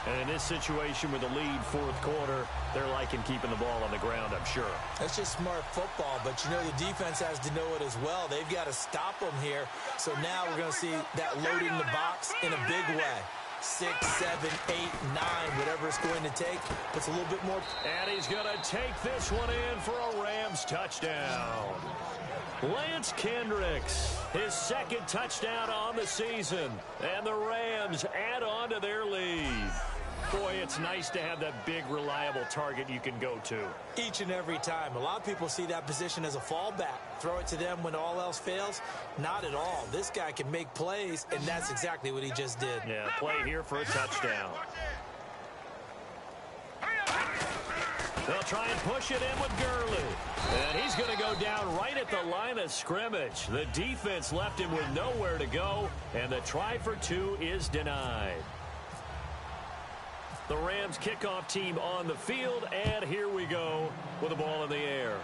And in this situation with the lead fourth quarter, they're liking keeping the ball on the ground, I'm sure. That's just smart football, but you know the defense has to know it as well. They've got to stop them here. So now we're going to see that loading the box in a big way. 6, 7, 8, 9, whatever it's going to take. Puts a little bit more. And he's going to take this one in for a Rams touchdown. Lance Kendricks, his second touchdown on the season. And the Rams add on to their lead. Boy, it's nice to have that big, reliable target you can go to. Each and every time. A lot of people see that position as a fallback. Throw it to them when all else fails. Not at all. This guy can make plays, and that's exactly what he just did. Yeah, play here for a touchdown. They'll try and push it in with Gurley. And he's going to go down right at the line of scrimmage. The defense left him with nowhere to go, and the try for 2 is denied. The Rams kickoff team on the field, and here we go with the ball in the air.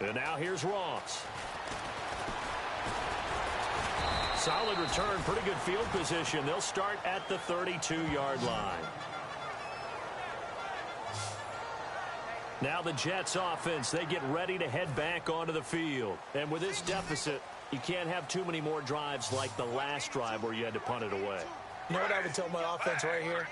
And now here's Ross. Solid return, pretty good field position. They'll start at the 32-yard line. Now the Jets offense, they get ready to head back onto the field. And with this deficit, you can't have too many more drives like the last drive where you had to punt it away. You know what I would tell my offense right here?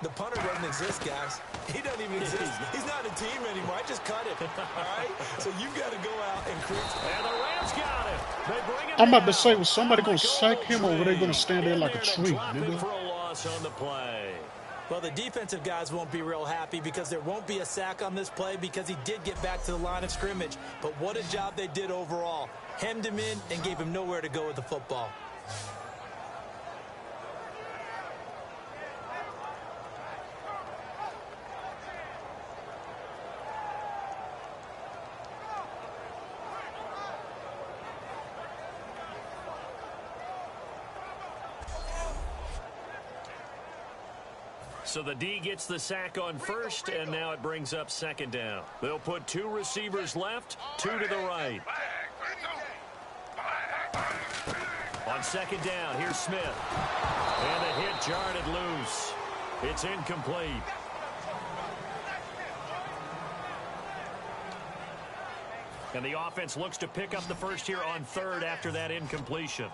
The punter doesn't exist, guys. He doesn't even exist. He's not a team anymore. I just cut it. All right? So you've got to go out and create. And the Rams got it. They bring it I'm about to down. say, was somebody going to sack him, or were they going to stand there like a tree, For nigga? a loss on the play. Well, the defensive guys won't be real happy because there won't be a sack on this play because he did get back to the line of scrimmage. But what a job they did overall. Hemmed him in and gave him nowhere to go with the football. So the D gets the sack on first, and now it brings up second down. They'll put 2 receivers left, 2 to the right. On second down, here's Smith. And the hit jarred it loose. It's incomplete. And the offense looks to pick up the first here on third after that incompletion.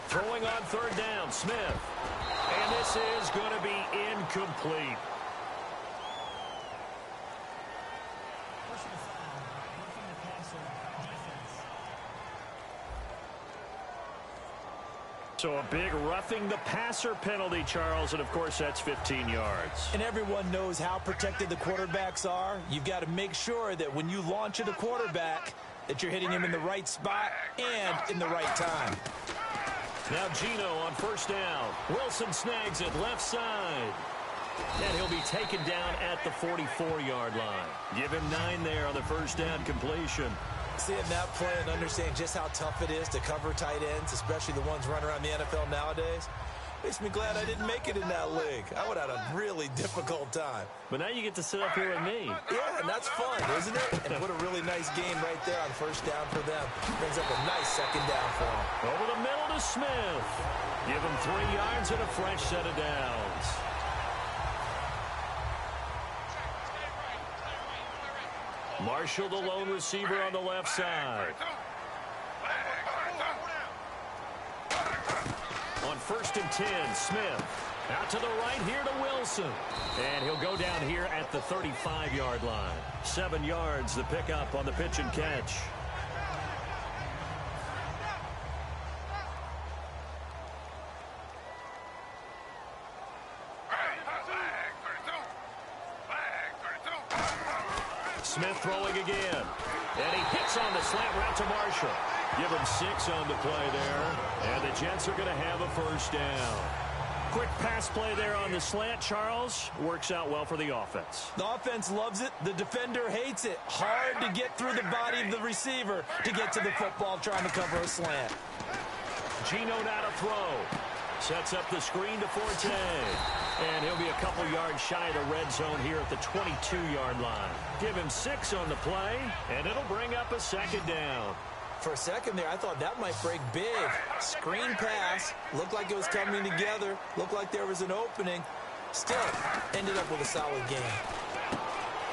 Throwing on third down, Smith. And this is going to be incomplete. So a big roughing the passer penalty, Charles, and of course that's 15 yards. And everyone knows how protected the quarterbacks are. You've got to make sure that when you launch at a quarterback, that you're hitting him in the right spot and in the right time. Now Gino on first down. Wilson snags it left side. And he'll be taken down at the 44-yard line. Give him 9 there on the first down completion. Seeing that play and understanding just how tough it is to cover tight ends, especially the ones running around the NFL nowadays, makes me glad I didn't make it in that league. I would have had a really difficult time. But now you get to sit up here with me. Yeah, and that's fun, isn't it? And what a really nice game right there on first down for them. Brings up a nice second down for them. Over the middle to Smith. Give him 3 yards and a fresh set of downs. Marshall, the lone receiver on the left side. On first and 10, Smith. Out to the right here to Wilson. And he'll go down here at the 35-yard line. 7 yards, the pickup on the pitch and catch. Smith throwing again. And he hits on the slant route to Marshall. Give him 6 on the play there. And the Jets are going to have a first down. Quick pass play there on the slant, Charles. Works out well for the offense. The offense loves it. The defender hates it. Hard to get through the body of the receiver to get to the football trying to cover a slant. Gino now to throw. Sets up the screen to Forte. And he'll be a couple yards shy of the red zone here at the 22-yard line. Give him 6 on the play, and it'll bring up a second down. For a second there, I thought that might break big. Screen pass. Looked like it was coming together. Looked like there was an opening. Still, ended up with a solid game.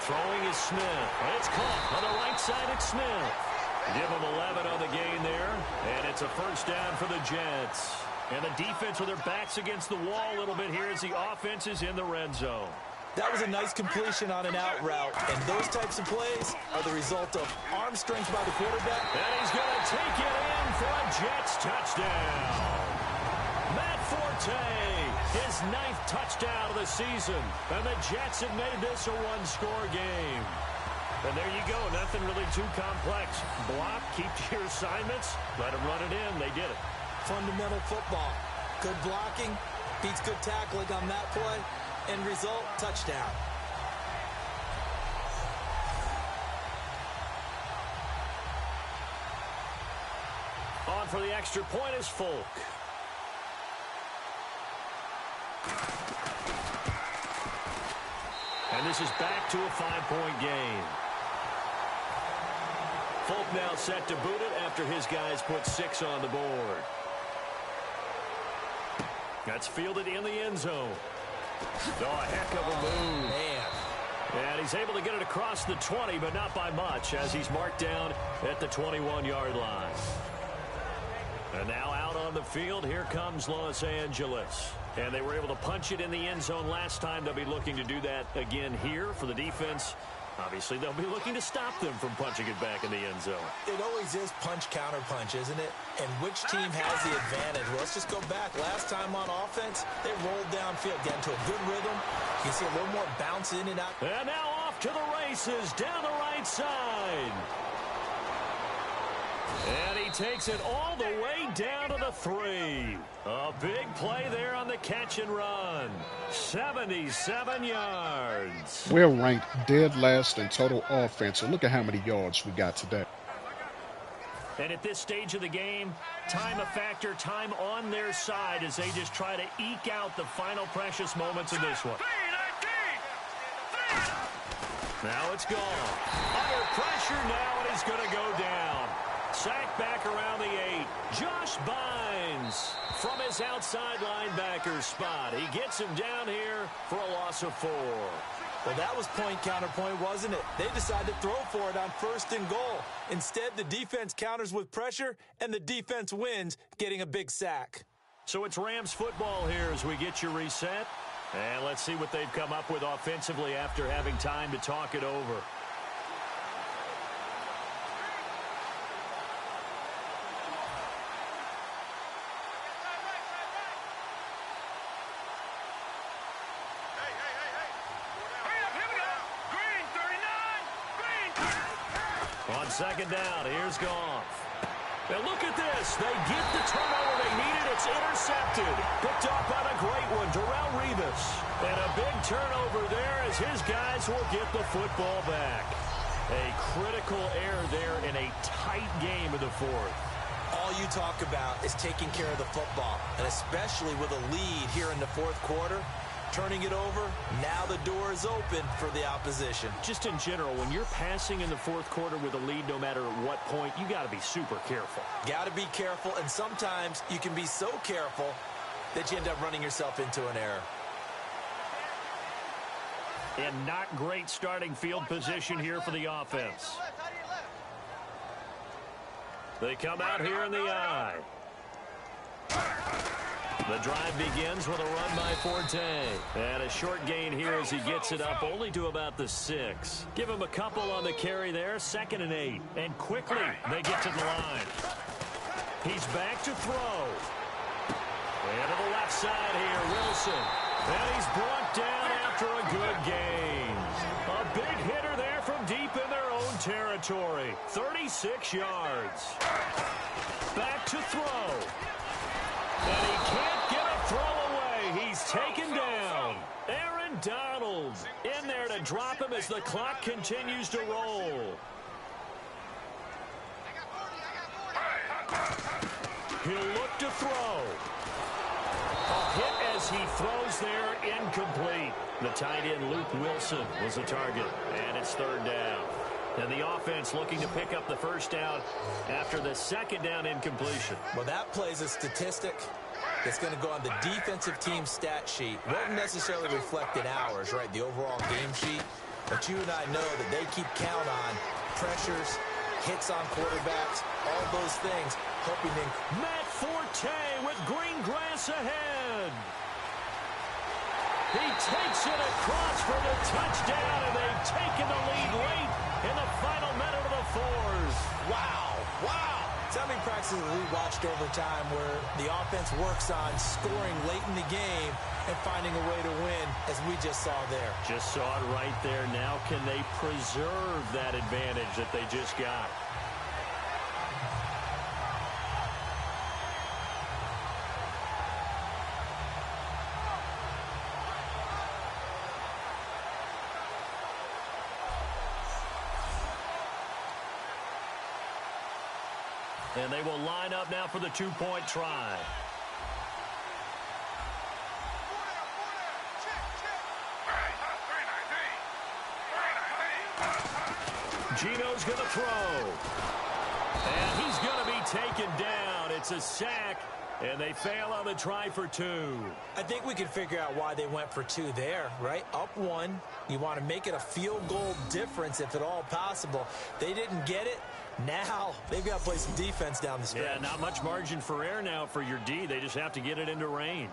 Throwing is Smith. And it's caught on the right side. It's Smith. Give him 11 on the gain there. And it's a first down for the Jets. And the defense with their backs against the wall a little bit here as the offense is in the red zone. That was a nice completion on an out route, and those types of plays are the result of arm strength by the quarterback. And he's going to take it in for a Jets touchdown. Matt Forte, his 9th touchdown of the season, and the Jets have made this a one-score game. And there you go, nothing really too complex. Block, keep to your assignments, let them run it in. They did it. Fundamental football. Good blocking, beats good tackling on that play. End result, touchdown. On for the extra point is Folk. And this is back to a 5-point game. Folk now set to boot it after his guys put 6 on the board. That's fielded in the end zone. Oh, a heck of a move. Man. And he's able to get it across the 20, but not by much, as he's marked down at the 21-yard line. And now out on the field, here comes Los Angeles. And they were able to punch it in the end zone last time. They'll be looking to do that again here for the defense. Obviously, they'll be looking to stop them from punching it back in the end zone. It always is punch-counter-punch, isn't it? And which team has the advantage? Well, let's just go back. Last time on offense, they rolled downfield, get into a good rhythm. You can see a little more bounce in and out. And now off to the races down the right side. And he takes it all the way down to the 3. A big play there on the catch and run. 77 yards. We're ranked dead last in total offense, so look at how many yards we got today. And at this stage of the game, time a factor, time on their side as they just try to eke out the final precious moments of this one. Now it's gone. Under pressure now, and he's going to go down. Sacked back around the 8. Josh Bynes from his outside linebacker spot. He gets him down here for a loss of 4. Well, that was point-counterpoint, wasn't it? They decided to throw for it on 1st and goal. Instead, the defense counters with pressure, and the defense wins, getting a big sack. So it's Rams football here as we get your reset. And let's see what they've come up with offensively after having time to talk it over. On 2nd down, here's Goff. Now look at this. They get the turnover they needed. It's intercepted. Picked off on a great one, Darrelle Revis. And a big turnover there as his guys will get the football back. A critical error there in a tight game in the 4th. All you talk about is taking care of the football, and especially with a lead here in the 4th quarter. Turning it over, now the door is open for the opposition. Just in general, when you're passing in the 4th quarter with a lead, no matter at what point, you got to be super careful. Got to be careful, and sometimes you can be so careful that you end up running yourself into an error. And not great starting field position here for the offense. They come out here in the I. The drive begins with a run by Forte. And a short gain here as he gets it up only to about the 6. Give him a couple on the carry there. 2nd and 8. And quickly they get to the line. He's back to throw. And to the left side here, Wilson. And he's brought down after a good gain. A big hitter there from deep in their own territory. 36 yards. Back to throw. And he can't get a throw away. He's taken down. Aaron Donald in there to drop him as the clock continues to roll. He'll look to throw. A hit as he throws there, incomplete. The tight end, Luke Wilson, was the target. And it's 3rd down. And the offense looking to pick up the 1st down after the 2nd down incompletion. Well, that plays a statistic that's going to go on the defensive team stat sheet. Won't necessarily reflect in ours, right, the overall game sheet. But you and I know that they keep count on pressures, hits on quarterbacks, all those things, hoping to... Matt Forte with green grass ahead. He takes it across for the touchdown, and they've taken the lead late in the final minute of the 4th. Wow, wow. So many practices we watched over time where the offense works on scoring late in the game and finding a way to win, as we just saw there. Just saw it right there. Now can they preserve that advantage that they just got? And they will line up now for the 2-point try. Gino's going to throw. And he's going to be taken down. It's a sack And they fail on the try for 2. I think we can figure out why they went for 2 there, right? Up 1. You want to make it a field goal difference if at all possible. They didn't get it. Now they've got to play some defense down the stretch. Yeah, not much margin for error now for your D. They just have to get it into range.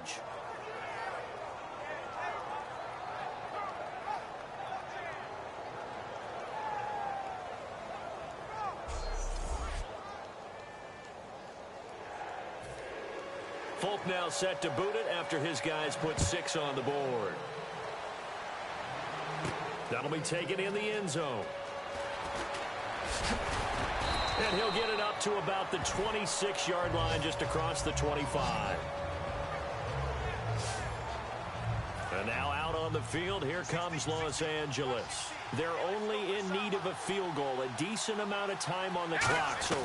Folk now set to boot it after his guys put 6 on the board. That'll be taken in the end zone. And he'll get it up to about the 26-yard line, just across the 25. And now out on the field, here comes Los Angeles. They're only in need of a field goal, a decent amount of time on the clock. So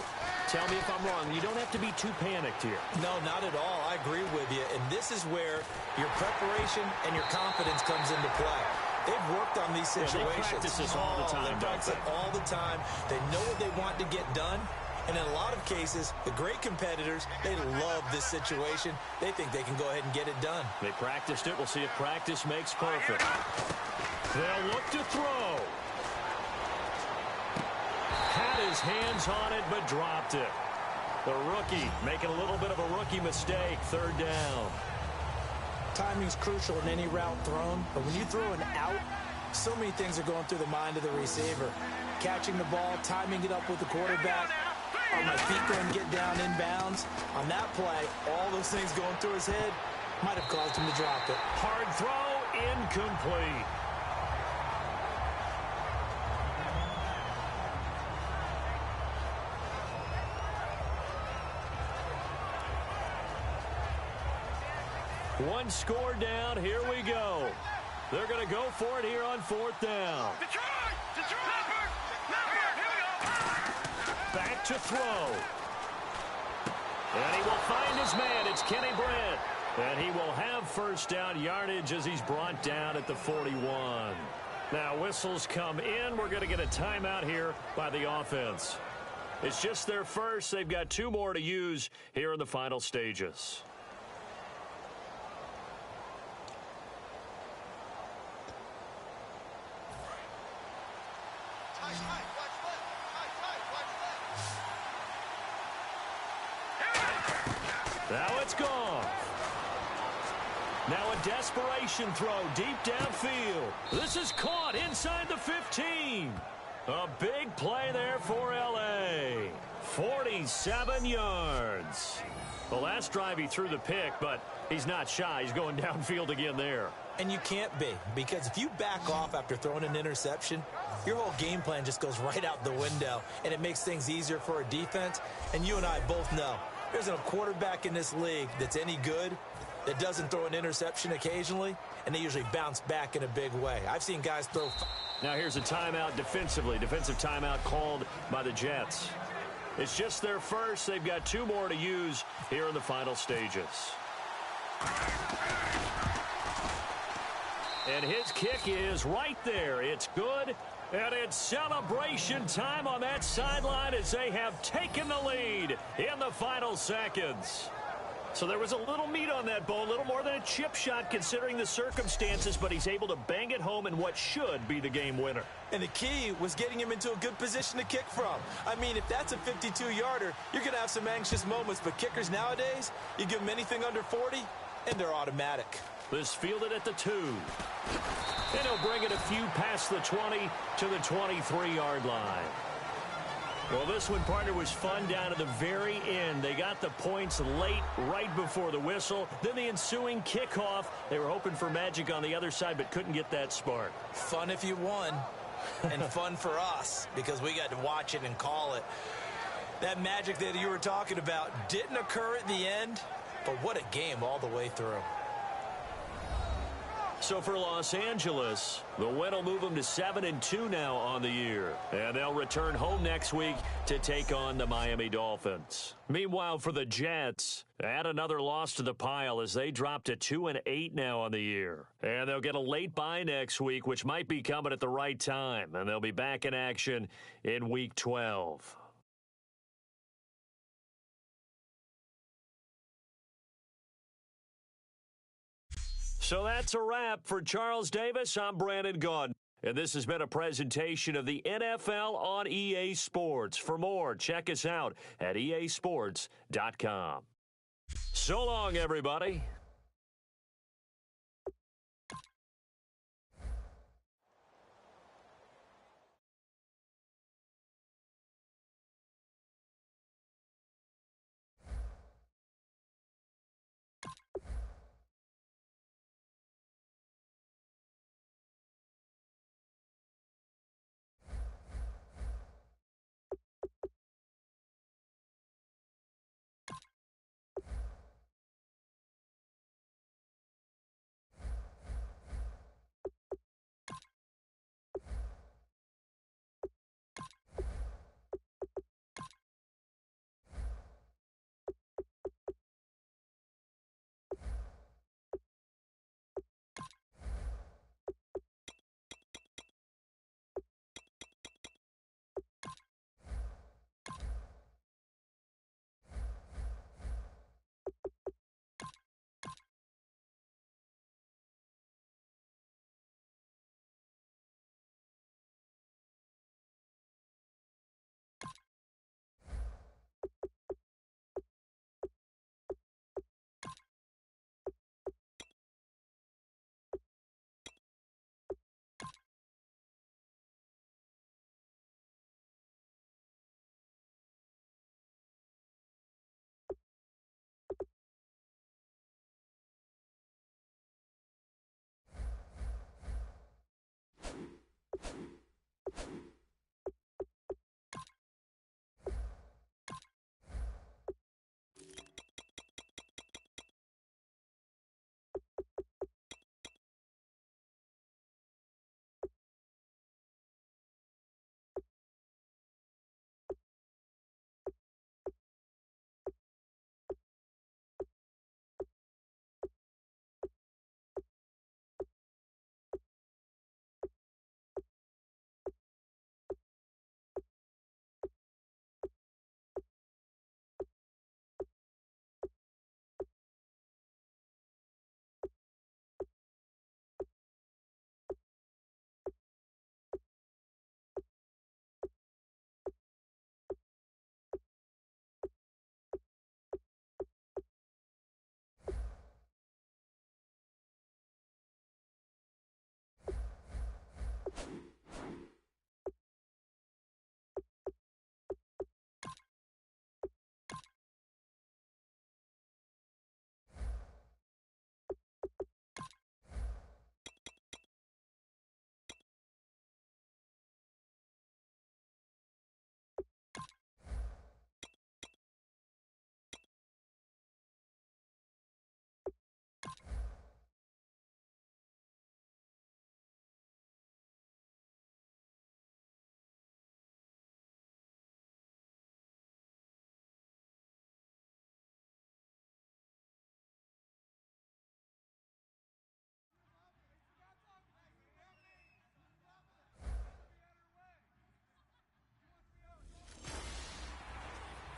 tell me if I'm wrong. You don't have to be too panicked here. No, not at all. I agree with you. And this is where your preparation and your confidence comes into play. They've worked on these situations. They practice this all the time, They practice it all the time. They know what they want to get done. And in a lot of cases, the great competitors, they love this situation. They think they can go ahead and get it done. They practiced it. We'll see if practice makes perfect. They'll look to throw. Had his hands on it, but dropped it. The rookie making a little bit of a rookie mistake. 3rd down. Timing's crucial in any route thrown, but when you throw an out, so many things are going through the mind of the receiver. Catching the ball, timing it up with the quarterback. Are my feet going to get down inbounds? On that play, all those things going through his head might have caused him to drop it. Hard throw, incomplete. One score down. Here we go. They're going to go for it here on 4th down. Back to throw. And he will find his man. It's Kenny Brent. And he will have 1st down yardage as he's brought down at the 41. Now whistles come in. We're going to get a timeout here by the offense. It's just their first. They've got 2 more to use here in the final stages. Now it's gone. Now a desperation throw deep downfield. This is caught inside the 15. A big play there for L.A. 47 yards. The last drive he threw the pick, but he's not shy. He's going downfield again there. And you can't be, because if you back off after throwing an interception, your whole game plan just goes right out the window, and it makes things easier for a defense. And you and I both know there's a quarterback in this league that's any good that doesn't throw an interception occasionally, and they usually bounce back in a big way. I've seen guys throw. Now here's a timeout defensively. Defensive timeout called by the Jets. It's just their first. They've got 2 more to use here in the final stages. And his kick is right there. It's good. And it's celebration time on that sideline as they have taken the lead in the final seconds. So there was a little meat on that bone, a little more than a chip shot considering the circumstances, but he's able to bang it home in what should be the game winner. And the key was getting him into a good position to kick from. I mean, if that's a 52-yarder, you're going to have some anxious moments, but kickers nowadays, you give them anything under 40, and they're automatic. This fielded at the 2. And he'll bring it a few past the 20 to the 23-yard line. Well, this one, partner, was fun down to the very end. They got the points late, right before the whistle. Then the ensuing kickoff. They were hoping for magic on the other side, but couldn't get that spark. Fun if you won, and fun for us, because we got to watch it and call it. That magic that you were talking about didn't occur at the end, but what a game all the way through. So for Los Angeles, the win will move them to 7-2 now on the year. And they'll return home next week to take on the Miami Dolphins. Meanwhile, for the Jets, add another loss to the pile as they drop to 2-8 now on the year. And they'll get a late bye next week, which might be coming at the right time. And they'll be back in action in Week 12. So that's a wrap for Charles Davis. I'm Brandon Gordon. And this has been a presentation of the NFL on EA Sports. For more, check us out at easports.com. So long, everybody.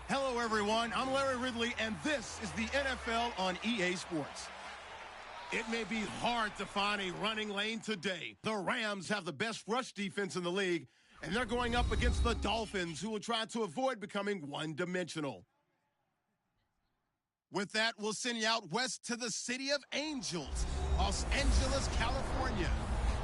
Hello, everyone. I'm Larry Ridley, and this is the NFL on EA Sports. It may be hard to find a running lane today. The Rams have the best rush defense in the league, and they're going up against the Dolphins, who will try to avoid becoming one-dimensional. With that, we'll send you out west to the City of Angels, Los Angeles, California,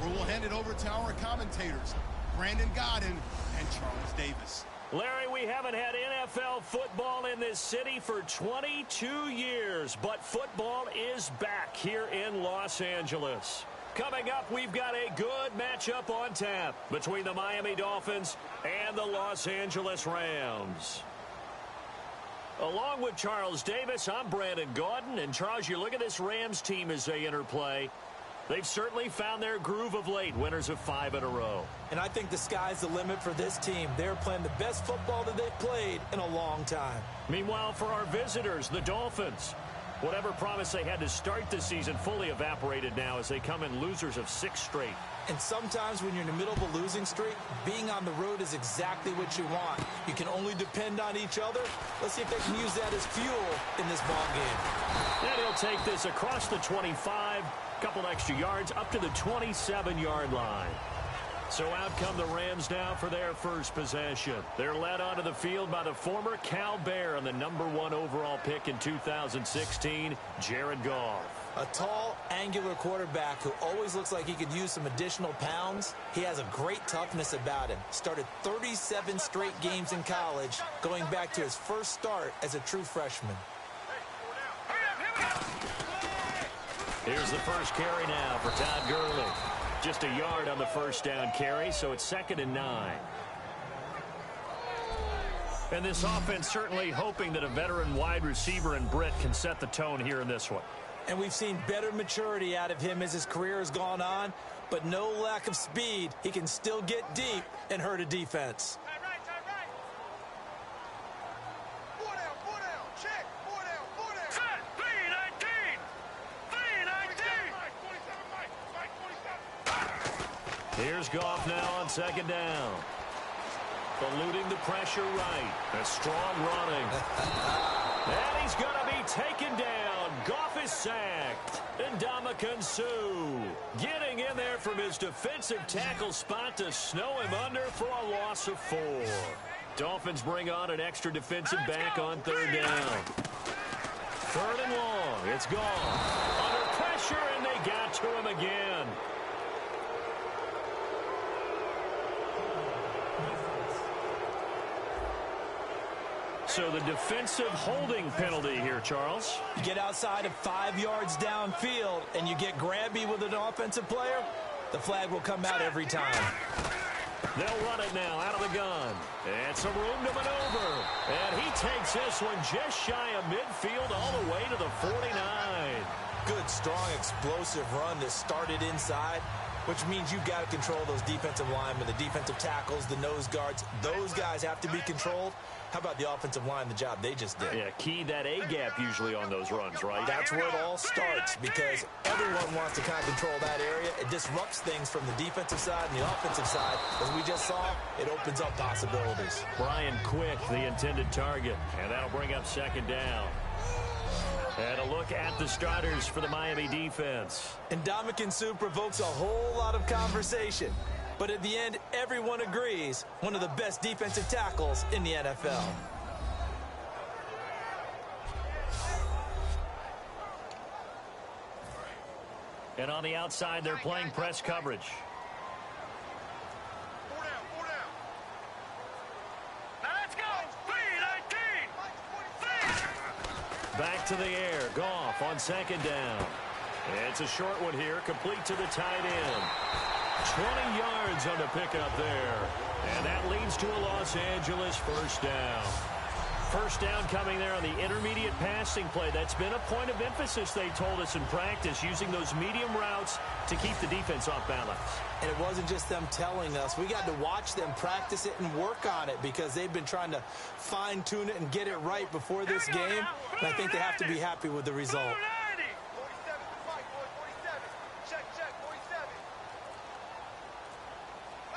where we'll hand it over to our commentators, Brandon Gordon and Charles Davis. Larry, we haven't had NFL football in this city for 22 years, but football is back here in Los Angeles. Coming up, we've got a good matchup on tap between the Miami Dolphins and the Los Angeles Rams. Along with Charles Davis, I'm Brandon Gordon. And, Charles, you look at this Rams team as they interplay. They've certainly found their groove of late, winners of 5 in a row. And I think the sky's the limit for this team. They're playing the best football that they've played in a long time. Meanwhile, for our visitors, the Dolphins, Whatever promise they had to start the season fully evaporated now as they come in losers of 6 straight. And sometimes when you're in the middle of a losing streak, being on the road is exactly what you want. You can only depend on each other. Let's see if they can use that as fuel in this ball game. And he'll take this across the 25, couple extra yards up to the 27-yard line. So out come the Rams now for their first possession. They're led onto the field by the former Cal Bear and the #1 overall pick in 2016, Jared Goff. A tall, angular quarterback who always looks like he could use some additional pounds. He has a great toughness about him. Started 37 straight games in college, going back to his first start as a true freshman. Here's the first carry now for Todd Gurley. Just a yard on the first down carry, so it's 2nd and 9. And this offense certainly hoping that a veteran wide receiver in Britt can set the tone here in this one. And we've seen better maturity out of him as his career has gone on, but no lack of speed. He can still get deep and hurt a defense. Here's Goff now on 2nd down. Eluding the pressure right. A strong running. And he's going to be taken down. Goff is sacked. And Ndamukong Suh getting in there from his defensive tackle spot to snow him under for a loss of 4. Dolphins bring on an extra defensive back on 3rd down. 3rd and long. It's Goff. Under pressure, and they got to him again. So the defensive holding penalty here, Charles. You get outside of 5 yards downfield and you get grabby with an offensive player, the flag will come out every time. They'll run it now out of the gun. And some room to maneuver. And he takes this one just shy of midfield all the way to the 49. Good, strong, explosive run that started inside, which means you've got to control those defensive linemen, the defensive tackles, the nose guards. Those guys have to be controlled. How about the offensive line, the job they just did? Yeah, key that A-gap usually on those runs, right? That's where it all starts because everyone wants to kind of control that area. It disrupts things from the defensive side and the offensive side. As we just saw, it opens up possibilities. Brian Quick, the intended target, and that'll bring up 2nd down. And a look at the starters for the Miami defense. And Ndamukong Suh provokes a whole lot of conversation. But at the end, everyone agrees, one of the best defensive tackles in the NFL. And on the outside, they're playing press coverage. Back to the air. Goff on 2nd down. It's a short one here, complete to the tight end. 20 yards on the pickup there. And that leads to a Los Angeles first down. First down coming there on the intermediate passing play. That's been a point of emphasis, they told us in practice, using those medium routes to keep the defense off balance. And it wasn't just them telling us. We got to watch them practice it and work on it because they've been trying to fine-tune it and get it right before this game. And I think they have to be happy with the result.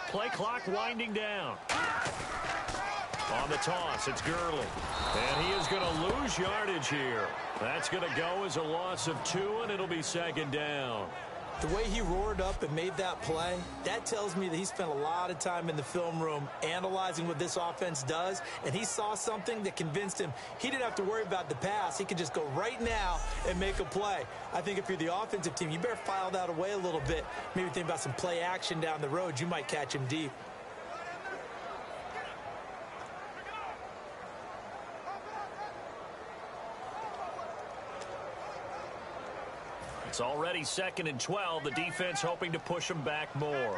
Play clock winding down. On the toss, it's Gurley. And he is going to lose yardage here. That's going to go as a loss of 2, and it'll be 2nd down. The way he roared up and made that play, that tells me that he spent a lot of time in the film room analyzing what this offense does, and he saw something that convinced him he didn't have to worry about the pass. He could just go right now and make a play. I think if you're the offensive team, you better file that away a little bit. Maybe think about some play action down the road. You might catch him deep. It's already 2nd and 12. The defense hoping to push them back more.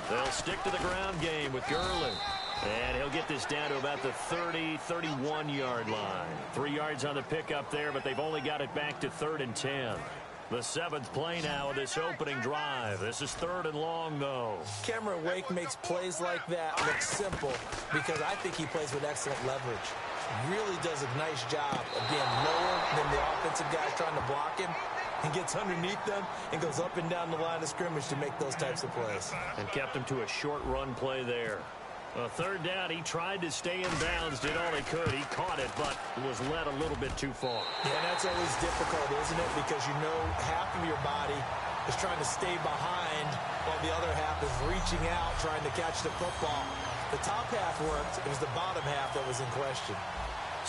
They'll stick to the ground game with Gurley. And he'll get this down to about the 30, 31-yard line. 3 yards on the pickup there, but they've only got it back to 3rd and 10. The 7th play now of this opening drive. This is 3rd and long, though. Cameron Wake makes plays like that look simple because I think he plays with excellent leverage. Really does a nice job of being lower than the offensive guys trying to block him. He gets underneath them and goes up and down the line of scrimmage to make those types of plays. And kept him to a short run play there. 3rd down, he tried to stay in bounds, did all he could. He caught it, but was led a little bit too far. Yeah, and that's always difficult, isn't it? Because you know half of your body is trying to stay behind while the other half is reaching out, trying to catch the football. The top half worked. It was the bottom half that was in question.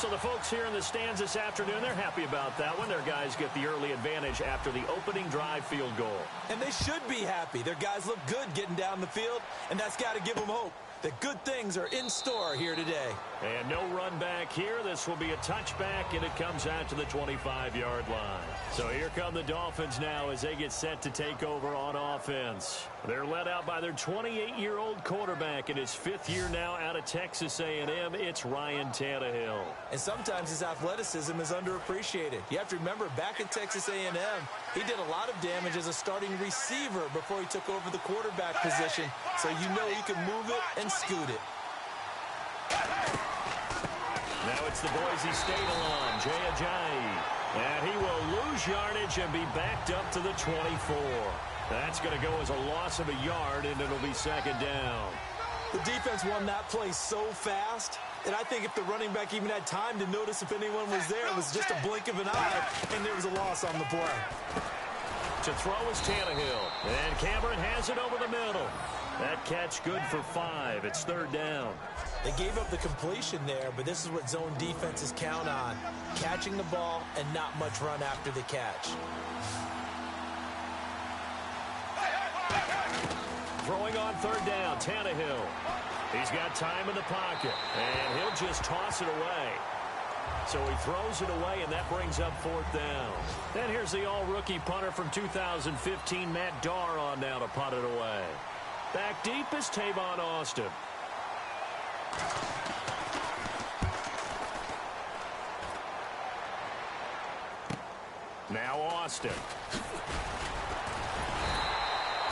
So the folks here in the stands this afternoon, they're happy about that one. Their guys get the early advantage after the opening drive field goal. And they should be happy. Their guys look good getting down the field, and that's got to give them hope that good things are in store here today. And no run back here. This will be a touchback, and it comes out to the 25-yard line. So here come the Dolphins now as they get set to take over on offense. They're led out by their 28-year-old quarterback in his 5th year now out of Texas A&M. It's Ryan Tannehill. And sometimes his athleticism is underappreciated. You have to remember, back at Texas A&M, he did a lot of damage as a starting receiver before he took over the quarterback position. So you know he can move it and scoot it. Now it's the Boise State alum, Jay Ajayi. And he will lose yardage and be backed up to the 24. That's going to go as a loss of a yard, and it'll be 2nd down. The defense won that play so fast, and I think if the running back even had time to notice if anyone was there, it was just a blink of an eye, and there was a loss on the play. To throw is Tannehill, and Cameron has it over the middle. That catch good for 5. It's 3rd down. They gave up the completion there, but this is what zone defenses count on, catching the ball and not much run after the catch. Throwing on 3rd down, Tannehill. He's got time in the pocket, and he'll just toss it away. So he throws it away, and that brings up 4th down. Then here's the all-rookie punter from 2015, Matt Darr, on now to punt it away. Back deep is Tavon Austin. Now Austin.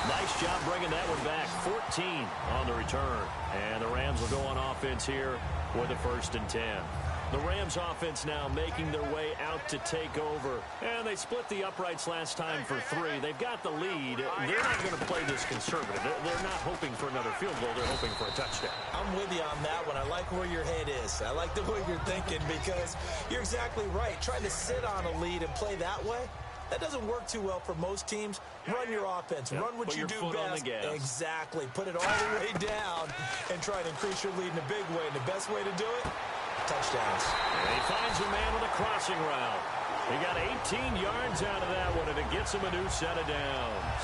Nice job bringing that one back. 14 on the return. And the Rams will go on offense here with a 1st and 10. The Rams offense now making their way out to take over. And they split the uprights last time for 3. They've got the lead. They're not going to play this conservative. They're not hoping for another field goal. They're hoping for a touchdown. I'm with you on that one. I like where your head is. I like the way you're thinking because you're exactly right. Trying to sit on a lead and play that way, that doesn't work too well for most teams. Run your offense. Run what you do best. Exactly. Put it all the way down and try to increase your lead in a big way. And the best way to do it, touchdowns. And he finds a man with a crossing route. He got 18 yards out of that one, and it gets him a new set of downs.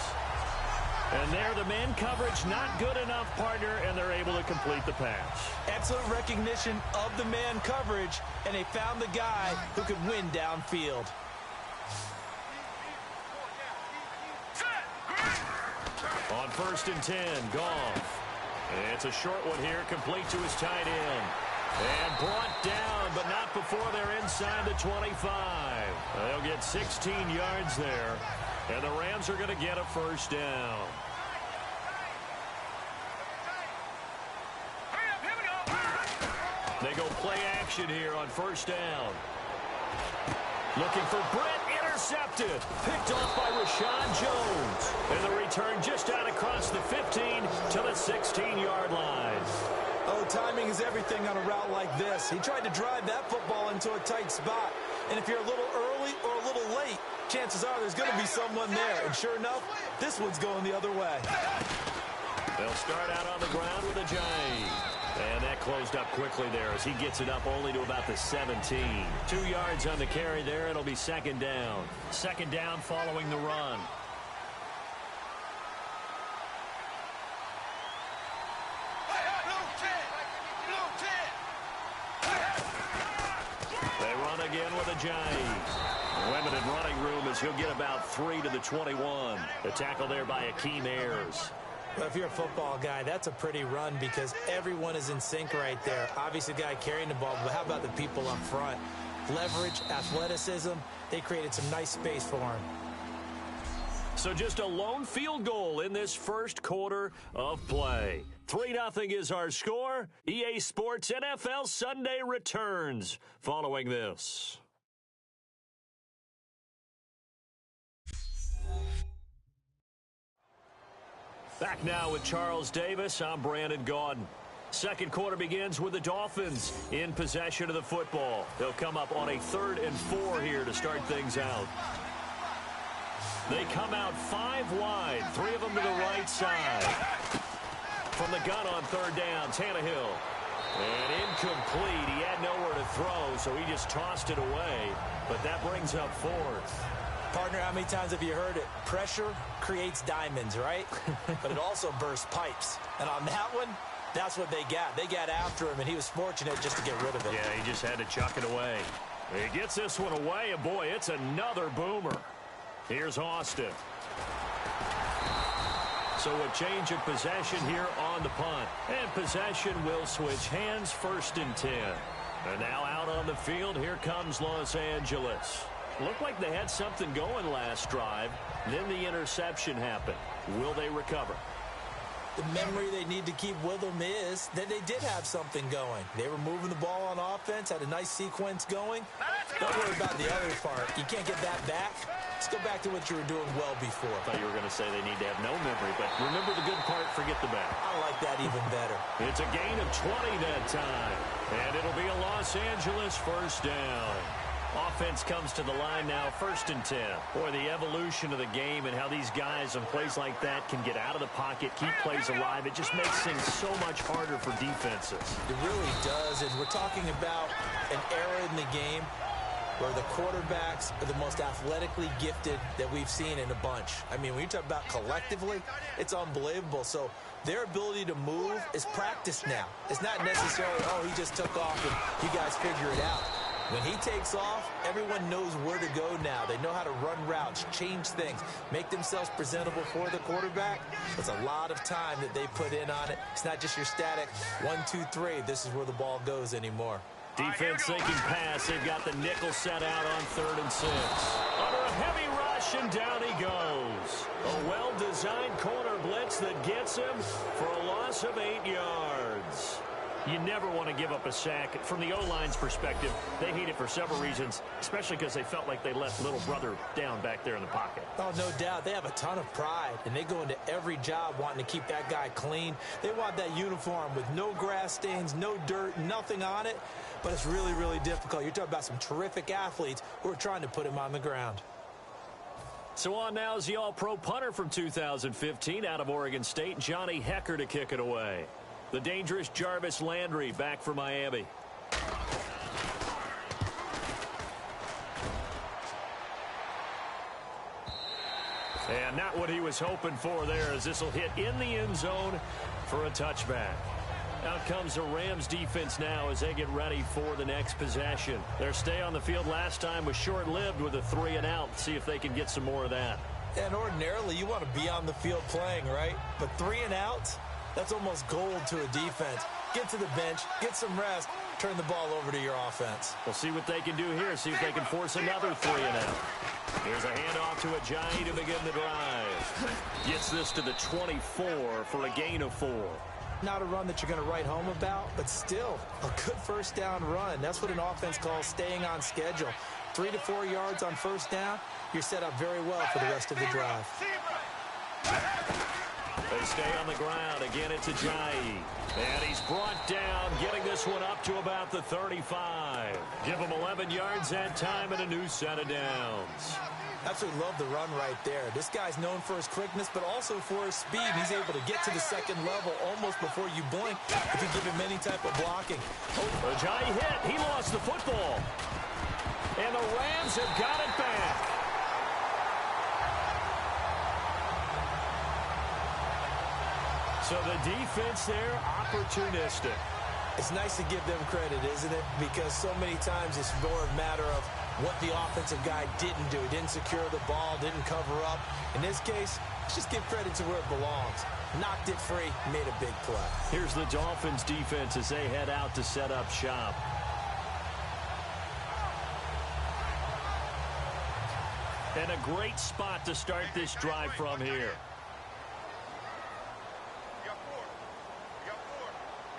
And there, the man coverage not good enough, partner, and they're able to complete the pass. Excellent recognition of the man coverage, and they found the guy who could win downfield. On 1st and 10, Goff. It's a short one here, complete to his tight end. And brought down, but not before they're inside the 25. They'll get 16 yards there, and the Rams are going to get a 1st down. They go play action here on 1st down. Looking for Brett, intercepted. Picked off by Rashawn Jones. And the return just out across the 15 to the 16-yard line. Oh, timing is everything on a route like this. He tried to drive that football into a tight spot. And if you're a little early or a little late, chances are there's going to be someone there. And sure enough, this one's going the other way. They'll start out on the ground with Ajayi. And that closed up quickly there as he gets it up only to about the 17. 2 yards on the carry there. It'll be 2nd down. 2nd down following the run. They run again with Ajayi. Limited running room as he'll get about 3 to the 21. The tackle there by Akeem Ayers. Well, if you're a football guy, that's a pretty run because everyone is in sync right there. Obviously, the guy carrying the ball, but how about the people up front? Leverage, athleticism, they created some nice space for him. So just a lone field goal in this first quarter of play. 3-0 is our score. EA Sports NFL Sunday returns following this. Back now with Charles Davis. I'm Brandon Gaudin. Second quarter begins with the Dolphins in possession of the football. They'll come up on a 3rd and 4 here to start things out. They come out 5 wide, 3 of them to the right side. From the gun on 3rd down, Tannehill. And incomplete. He had nowhere to throw, so he just tossed it away. But that brings up 4th. Partner, how many times have you heard it? Pressure creates diamonds, right? But it also bursts pipes. And on that one, that's what they got. They got after him, and he was fortunate just to get rid of it. Yeah, he just had to chuck it away. He gets this one away, and boy, it's another boomer. Here's Austin. So a change of possession here on the punt. And possession will switch hands, 1st and 10. And now out on the field, here comes Los Angeles. Looked like they had something going last drive. Then the interception happened. Will they recover? The memory they need to keep with them is that they did have something going. They were moving the ball on offense, had a nice sequence going. Don't worry about the other part. You can't get that back. Let's go back to what you were doing well before. I thought you were going to say they need to have no memory, but remember the good part, forget the bad. I like that even better. It's a gain of 20 that time, and it'll be a Los Angeles 1st down. Offense comes to the line now, 1st and 10. Boy, the evolution of the game and how these guys on plays like that can get out of the pocket, keep plays alive, it just makes things so much harder for defenses. It really does, and we're talking about an era in the game where the quarterbacks are the most athletically gifted that we've seen in a bunch. I mean, when you talk about collectively, it's unbelievable. So their ability to move is practiced now. It's not necessarily, oh, he just took off and you guys figure it out. When he takes off, everyone knows where to go now. They know how to run routes, change things, make themselves presentable for the quarterback. It's a lot of time that they put in on it. It's not just your static 1, 2, 3. This is where the ball goes anymore. Defense thinking pass. They've got the nickel set out on 3rd and 6. Under a heavy rush, and down he goes. A well-designed corner blitz that gets him for a loss of 8 yards. You never want to give up a sack. From the O-line's perspective, they hate it for several reasons, especially because they felt like they left little brother down back there in the pocket. Oh, no doubt. They have a ton of pride, and they go into every job wanting to keep that guy clean. They want that uniform with no grass stains, no dirt, nothing on it, but it's really, really difficult. You're talking about some terrific athletes who are trying to put him on the ground. So on now is the all-pro punter from 2015 out of Oregon State, Johnny Hecker, to kick it away. The dangerous Jarvis Landry back for Miami. And not what he was hoping for there, as this will hit in the end zone for a touchback. Out comes the Rams defense now as they get ready for the next possession. Their stay on the field last time was short-lived with a 3-and-out. See if they can get some more of that. And ordinarily, you want to be on the field playing, right? But 3-and-outs? That's almost gold to a defense. Get to the bench, get some rest, turn the ball over to your offense. We'll see what they can do here, see if they can force another 3-and-out. Here's a handoff to Ajayi to begin the drive. Gets this to the 24 for a gain of 4. Not a run that you're going to write home about, but still a good 1st down run. That's what an offense calls staying on schedule. 3 to 4 yards on 1st down, you're set up very well for the rest of the drive. They stay on the ground. Again, it's Ajayi. And he's brought down, getting this one up to about the 35. Give him 11 yards that time and a new set of downs. Absolutely love the run right there. This guy's known for his quickness, but also for his speed. He's able to get to the 2nd level almost before you blink if you give him any type of blocking. Oh, Ajayi hit. He lost the football. And the Rams have got it back. So the defense there, opportunistic. It's nice to give them credit, isn't it? Because so many times it's more a matter of what the offensive guy didn't do. He didn't secure the ball, didn't cover up. In this case, let's just give credit to where it belongs. Knocked it free, made a big play. Here's the Dolphins defense as they head out to set up shop. And a great spot to start this drive from here.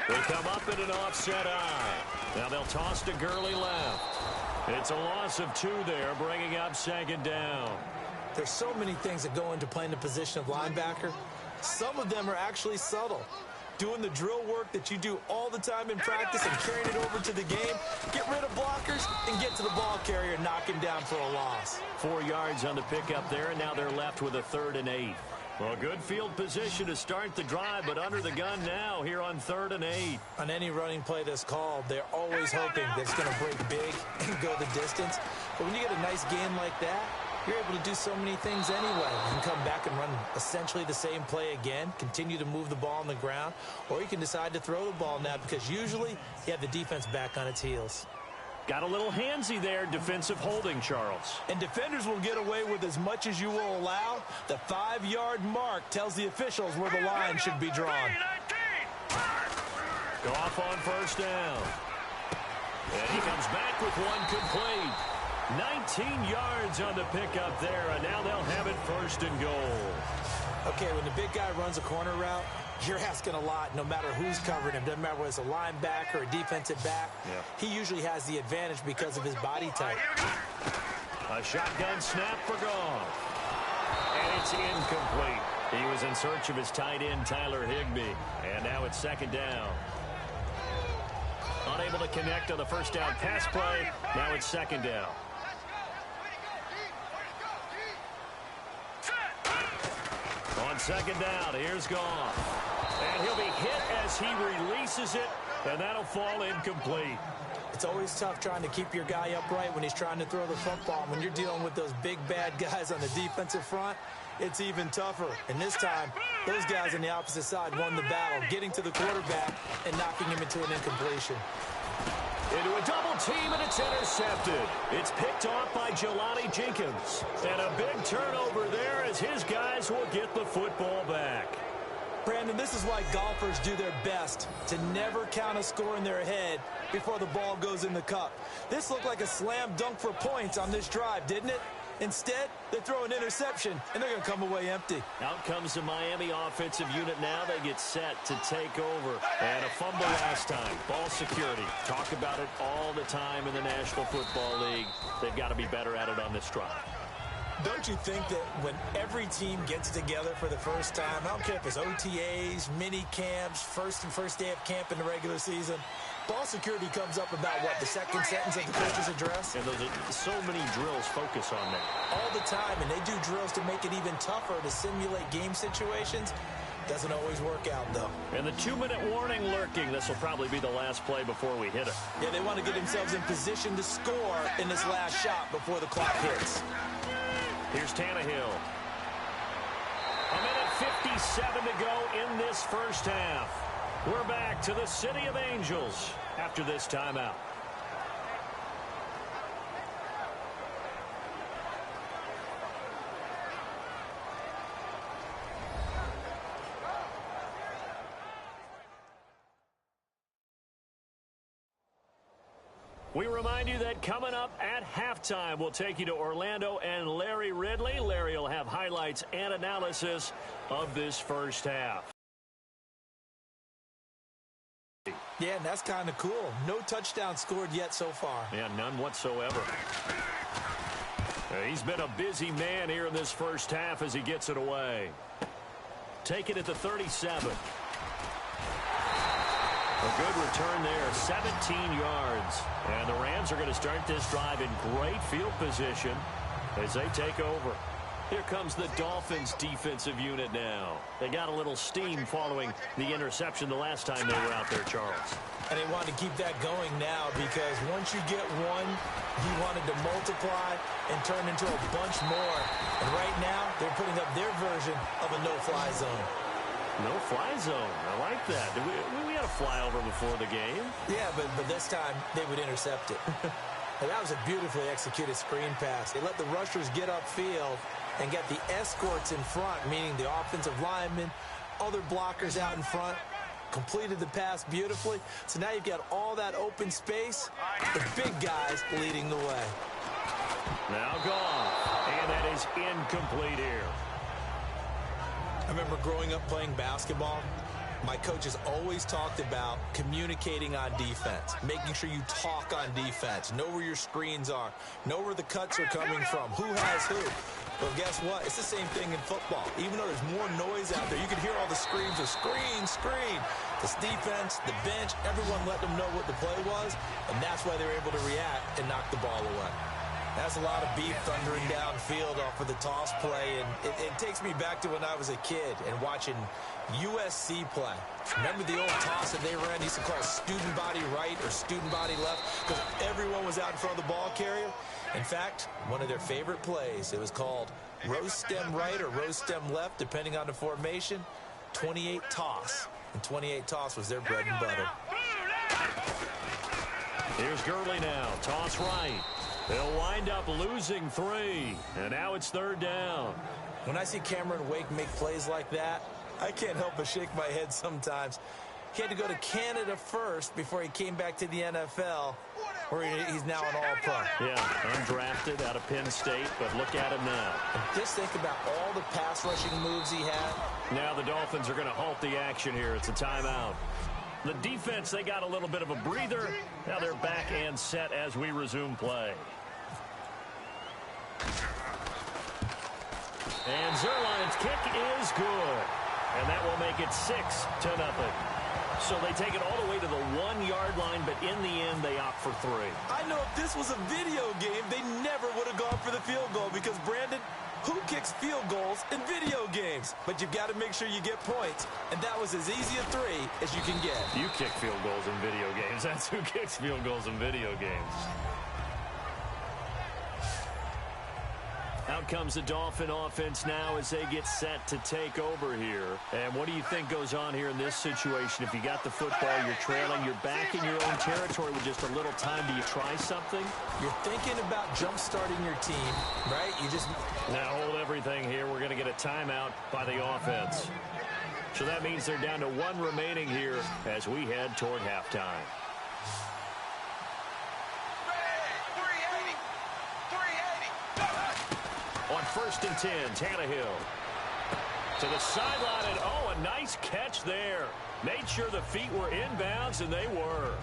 They come up in an offset eye. Now they'll toss to Gurley left. It's a loss of 2 there, bringing up 2nd down. There's so many things that go into playing the position of linebacker. Some of them are actually subtle. Doing the drill work that you do all the time in practice and carrying it over to the game. Get rid of blockers and get to the ball carrier and knock him down for a loss. 4 yards on the pickup there, and now they're left with a 3rd and 8. Well, good field position to start the drive, but under the gun now here on 3rd and 8. On any running play that's called, they're always hoping that it's going to break big and go the distance. But when you get a nice game like that, you're able to do so many things anyway. You can come back and run essentially the same play again, continue to move the ball on the ground, or you can decide to throw the ball now because usually you have the defense back on its heels. Got a little handsy there, defensive holding, Charles. And defenders will get away with as much as you will allow. The 5-yard mark tells the officials where the line should be drawn. Goff on 1st down. And he comes back with one complete. 19 yards on the pickup there, and now they'll have it 1st and goal. Okay, when the big guy runs a corner route, you're asking a lot no matter who's covering him. Doesn't matter whether it's a linebacker or a defensive back. Yeah. He usually has the advantage because of his body type. A shotgun snap for Goff. And it's incomplete. He was in search of his tight end, Tyler Higbee. And now it's 2nd down. Unable to connect on the 1st down pass play. Now it's 2nd down. On 2nd down, here's Goff. And he'll be hit as he releases it, and that'll fall incomplete. It's always tough trying to keep your guy upright when he's trying to throw the football. When you're dealing with those big, bad guys on the defensive front, it's even tougher. And this time, those guys on the opposite side won the battle, getting to the quarterback and knocking him into an incompletion. Into a double team, and it's intercepted. It's picked off by Jelani Jenkins. And a big turnover there as his guys will get the football back. Brandon, this is why golfers do their best to never count a score in their head before the ball goes in the cup. This looked like a slam dunk for points on this drive, didn't it? Instead, they throw an interception, and they're going to come away empty. Out comes the Miami offensive unit now. They get set to take over. And a fumble last time. Ball security. Talk about it all the time in the National Football League. They've got to be better at it on this drive. Don't you think that when every team gets together for the first time, I don't care if it's OTAs, mini camps, first day of camp in the regular season, ball security comes up about, what, the 2nd sentence of the coach's address? And those are so many drills focus on that. All the time, and they do drills to make it even tougher to simulate game situations. Doesn't always work out, though. And the 2-minute warning lurking. This will probably be the last play before we hit it. Yeah, they want to get themselves in position to score in this last shot before the clock hits. Here's Tannehill. A minute 57 to go in this 1st half. We're back to the City of Angels after this timeout. We remind you that coming up at halftime, we'll take you to Orlando and Larry Ridley. Larry will have highlights and analysis of this 1st half. Yeah, and that's kind of cool. No touchdown scored yet so far. Yeah, none whatsoever. He's been a busy man here in this 1st half as he gets it away. Take it at the 37. A good return there, 17 yards. And the Rams are going to start this drive in great field position as they take over. Here comes the Dolphins defensive unit now. They got a little steam following the interception the last time they were out there, Charles. And they want to keep that going now because once you get one, you wanted to multiply and turn into a bunch more. And right now, they're putting up their version of a no-fly zone. No-fly zone. I like that. We had a flyover before the game. Yeah, but this time they would intercept it. And that was a beautifully executed screen pass. They let the rushers get upfield and get the escorts in front, meaning the offensive linemen, other blockers out in front, completed the pass beautifully. So now you've got all that open space, the big guys leading the way. Now Goff. And And that is incomplete here. I remember growing up playing basketball. My coaches always talked about communicating on defense, making sure you talk on defense, know where your screens are, know where the cuts are coming from, who has who. Well, guess what? It's the same thing in football. Even though there's more noise out there, you can hear all the screams of screen, screen. This defense, the bench, everyone let them know what the play was, and that's why they were able to react and knock the ball away. That's a lot of beef thundering downfield off of the toss play, and it takes me back to when I was a kid and watching USC play. Remember the old toss that they ran? They used to call student body right or student body left because everyone was out in front of the ball carrier. In fact, one of their favorite plays, it was called rose stem right or rose stem left, depending on the formation, 28 toss. And 28 toss was their bread and butter. Here's Gurley now. Toss right. They'll wind up losing 3. And now it's 3rd down. When I see Cameron Wake make plays like that, I can't help but shake my head sometimes. He had to go to Canada first before he came back to the NFL, where he's now an all-pro. Yeah, undrafted out of Penn State, but look at him now. And just think about all the pass rushing moves he had. Now the Dolphins are going to halt the action here. It's a timeout. The defense, they got a little bit of a breather. Now they're back and set as we resume play. And Zerline's kick is good. And that will make it 6-0. So they take it all the way to the 1-yard line, but in the end, they opt for 3. I know if this was a video game, they never would have gone for the field goal because, Brandon, who kicks field goals in video games? But you've got to make sure you get points, and that was as easy a 3 as you can get. You kick field goals in video games. That's who kicks field goals in video games. Out comes the Dolphin offense now as they get set to take over here. And what do you think goes on here in this situation? If you got the football, you're trailing, you're back in your own territory with just a little time. Do you try something? You're thinking about jump-starting your team, right? You just... Now hold everything here. We're going to get a timeout by the offense. So that means they're down to 1 remaining here as we head toward halftime. On 1st and 10, Tannehill to the sideline, and oh, a nice catch there. Made sure the feet were inbounds, and they were.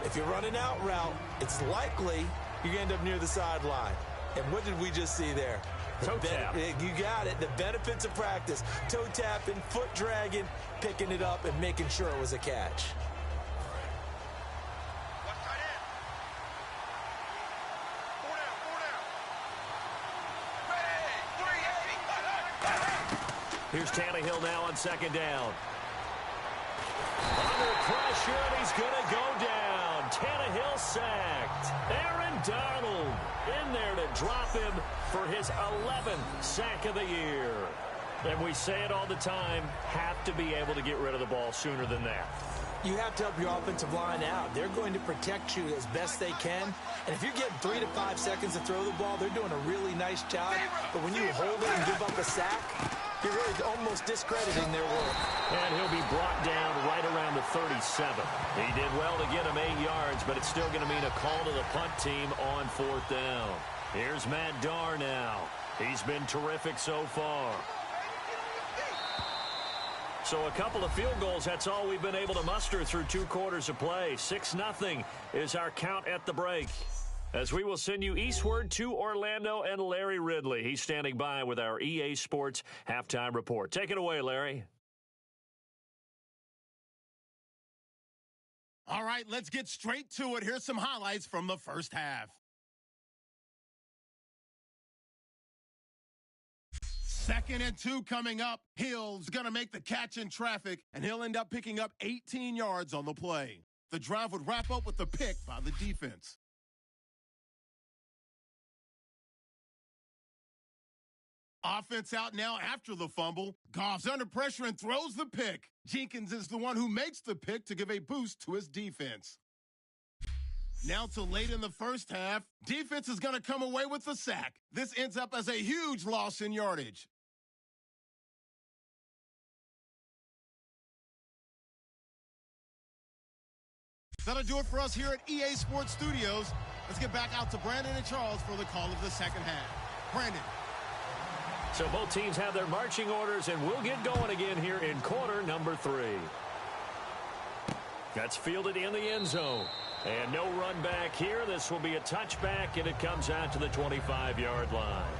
If you're running out route, it's likely you're going to end up near the sideline. And what did we just see there? Toe tap. You got it. The benefits of practice. Toe tapping, foot dragging, picking it up, and making sure it was a catch. Here's Tannehill now on 2nd down. Under pressure, and he's going to go down. Tannehill sacked. Aaron Donald in there to drop him for his 11th sack of the year. And we say it all the time, have to be able to get rid of the ball sooner than that. You have to help your offensive line out. They're going to protect you as best they can. And if you're getting 3 to 5 seconds to throw the ball, they're doing a really nice job. But when you hold it and give up a sack, you're really almost discrediting their work. And he'll be brought down right around the 37. He did well to get him 8 yards, but it's still going to mean a call to the punt team on 4th down. Here's Matt Darr now. He's been terrific so far. So a couple of field goals, that's all we've been able to muster through 2 quarters of play. 6-0 is our count at the break. As we will send you eastward to Orlando and Larry Ridley. He's standing by with our EA Sports Halftime Report. Take it away, Larry. All right, let's get straight to it. Here's some highlights from the first half. 2nd and 2 coming up. Hill's going to make the catch in traffic, and he'll end up picking up 18 yards on the play. The drive would wrap up with a pick by the defense. Offense out now after the fumble. Goff's under pressure and throws the pick. Jenkins is the one who makes the pick to give a boost to his defense. Now to late in the first half, defense is going to come away with the sack. This ends up as a huge loss in yardage. That'll do it for us here at EA Sports Studios. Let's get back out to Brandon and Charles for the call of the second half. Brandon. So both teams have their marching orders, and we'll get going again here in quarter number 3. That's fielded in the end zone. And no run back here. This will be a touchback, and it comes out to the 25-yard line.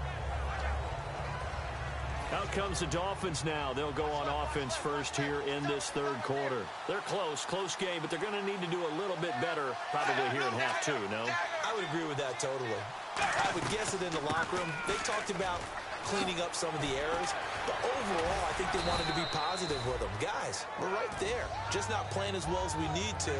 Out comes the Dolphins now. They'll go on offense first here in this third quarter. They're close game, but they're going to need to do a little bit better probably here in half 2, no? I would agree with that totally. I would guess that in the locker room, they talked about cleaning up some of the errors, but overall, I think they wanted to be positive with them. Guys, we're right there. Just not playing as well as we need to.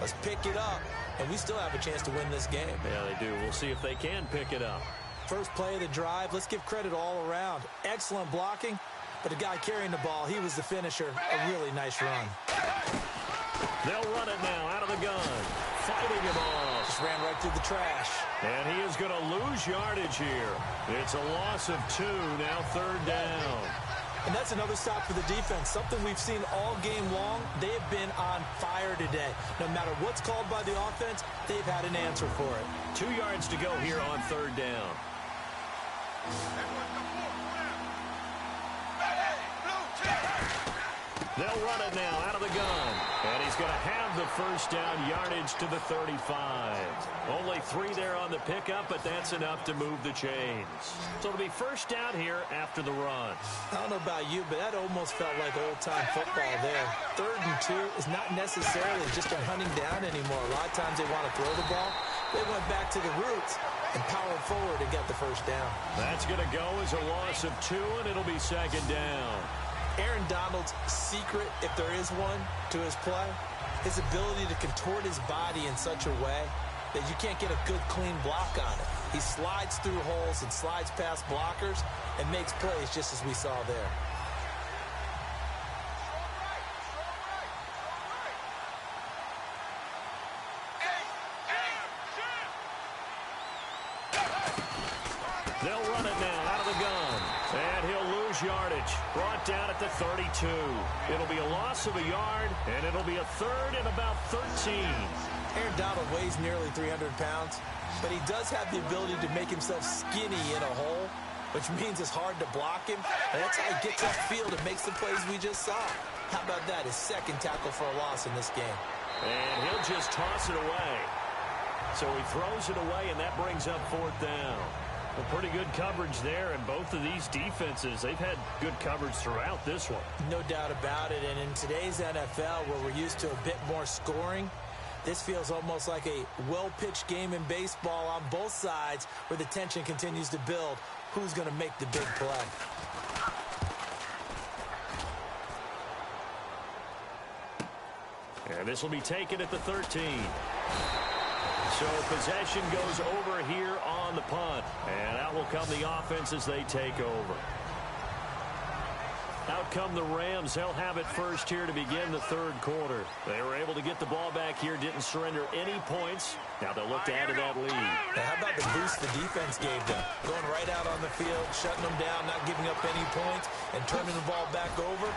Let's pick it up, and we still have a chance to win this game. Yeah, they do. We'll see if they can pick it up. First play of the drive, let's give credit all around. Excellent blocking, but the guy carrying the ball, he was the finisher. A really nice run. They'll run it now out of the gun. Fighting him off. Just ran right through the trash. And he is going to lose yardage here. It's a loss of 2, now third down. And that's another stop for the defense, something we've seen all game long. They have been on fire today. No matter what's called by the offense, they've had an answer for it. 2 yards to go here on third down. They'll run it now out of the gun. And he's going to have the first down yardage to the 35. Only 3 there on the pickup, but that's enough to move the chains. So it'll be first down here after the run. I don't know about you, but that almost felt like old-time football there. 3rd and 2 is not necessarily just a hunting down anymore. A lot of times they want to throw the ball. They went back to the roots and powered forward and got the first down. That's going to go as a loss of 2, and it'll be second down. Aaron Donald's secret, if there is one, to his play, his ability to contort his body in such a way that you can't get a good, clean block on it. He slides through holes and slides past blockers and makes plays just as we saw there. They'll run it now out of the gun. And he'll lose yardage. Brought down at the 32. It'll be a loss of a yard, and it'll be a 3rd and about 13. Aaron Donald weighs nearly 300 pounds, but he does have the ability to make himself skinny in a hole, which means it's hard to block him. And that's how he gets upfield and makes the plays we just saw. How about that? His 2nd tackle for a loss in this game. And he'll just toss it away. So he throws it away, and that brings up 4th down. Well, pretty good coverage there, and both of these defenses, they've had good coverage throughout this one. No doubt about it, and in today's NFL, where we're used to a bit more scoring, this feels almost like a well-pitched game in baseball on both sides where the tension continues to build. Who's going to make the big play? And this will be taken at the 13. So possession goes over here on the punt. And out will come the offense as they take over. Out come the Rams. They'll have it first here to begin the third quarter. They were able to get the ball back here, didn't surrender any points. Now they'll look to add to that lead. Now, how about the boost the defense gave them? Going right out on the field, shutting them down, not giving up any points, and turning the ball back over.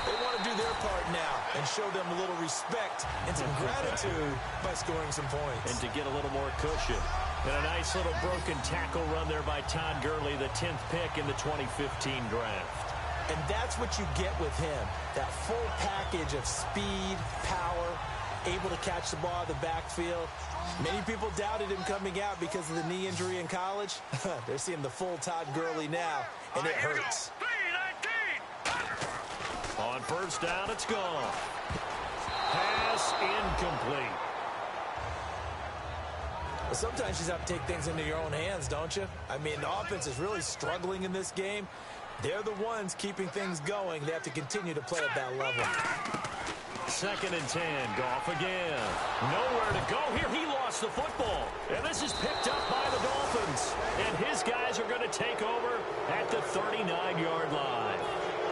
They want to do their part now and show them a little respect and some gratitude by scoring some points. And to get a little more cushion. And a nice little broken tackle run there by Todd Gurley, the 10th pick in the 2015 draft. And that's what you get with him, that full package of speed, power, able to catch the ball out of the backfield. Many people doubted him coming out because of the knee injury in college. They're seeing the full Todd Gurley now, and it hurts. On first down, it's gone. Pass incomplete. Well, sometimes you just have to take things into your own hands, don't you? I mean, the offense is really struggling in this game. They're the ones keeping things going. They have to continue to play at that level. 2nd and 10. Goff again. Nowhere to go here. He lost the football. And this is picked up by the Dolphins. And his guys are going to take over at the 39-yard line.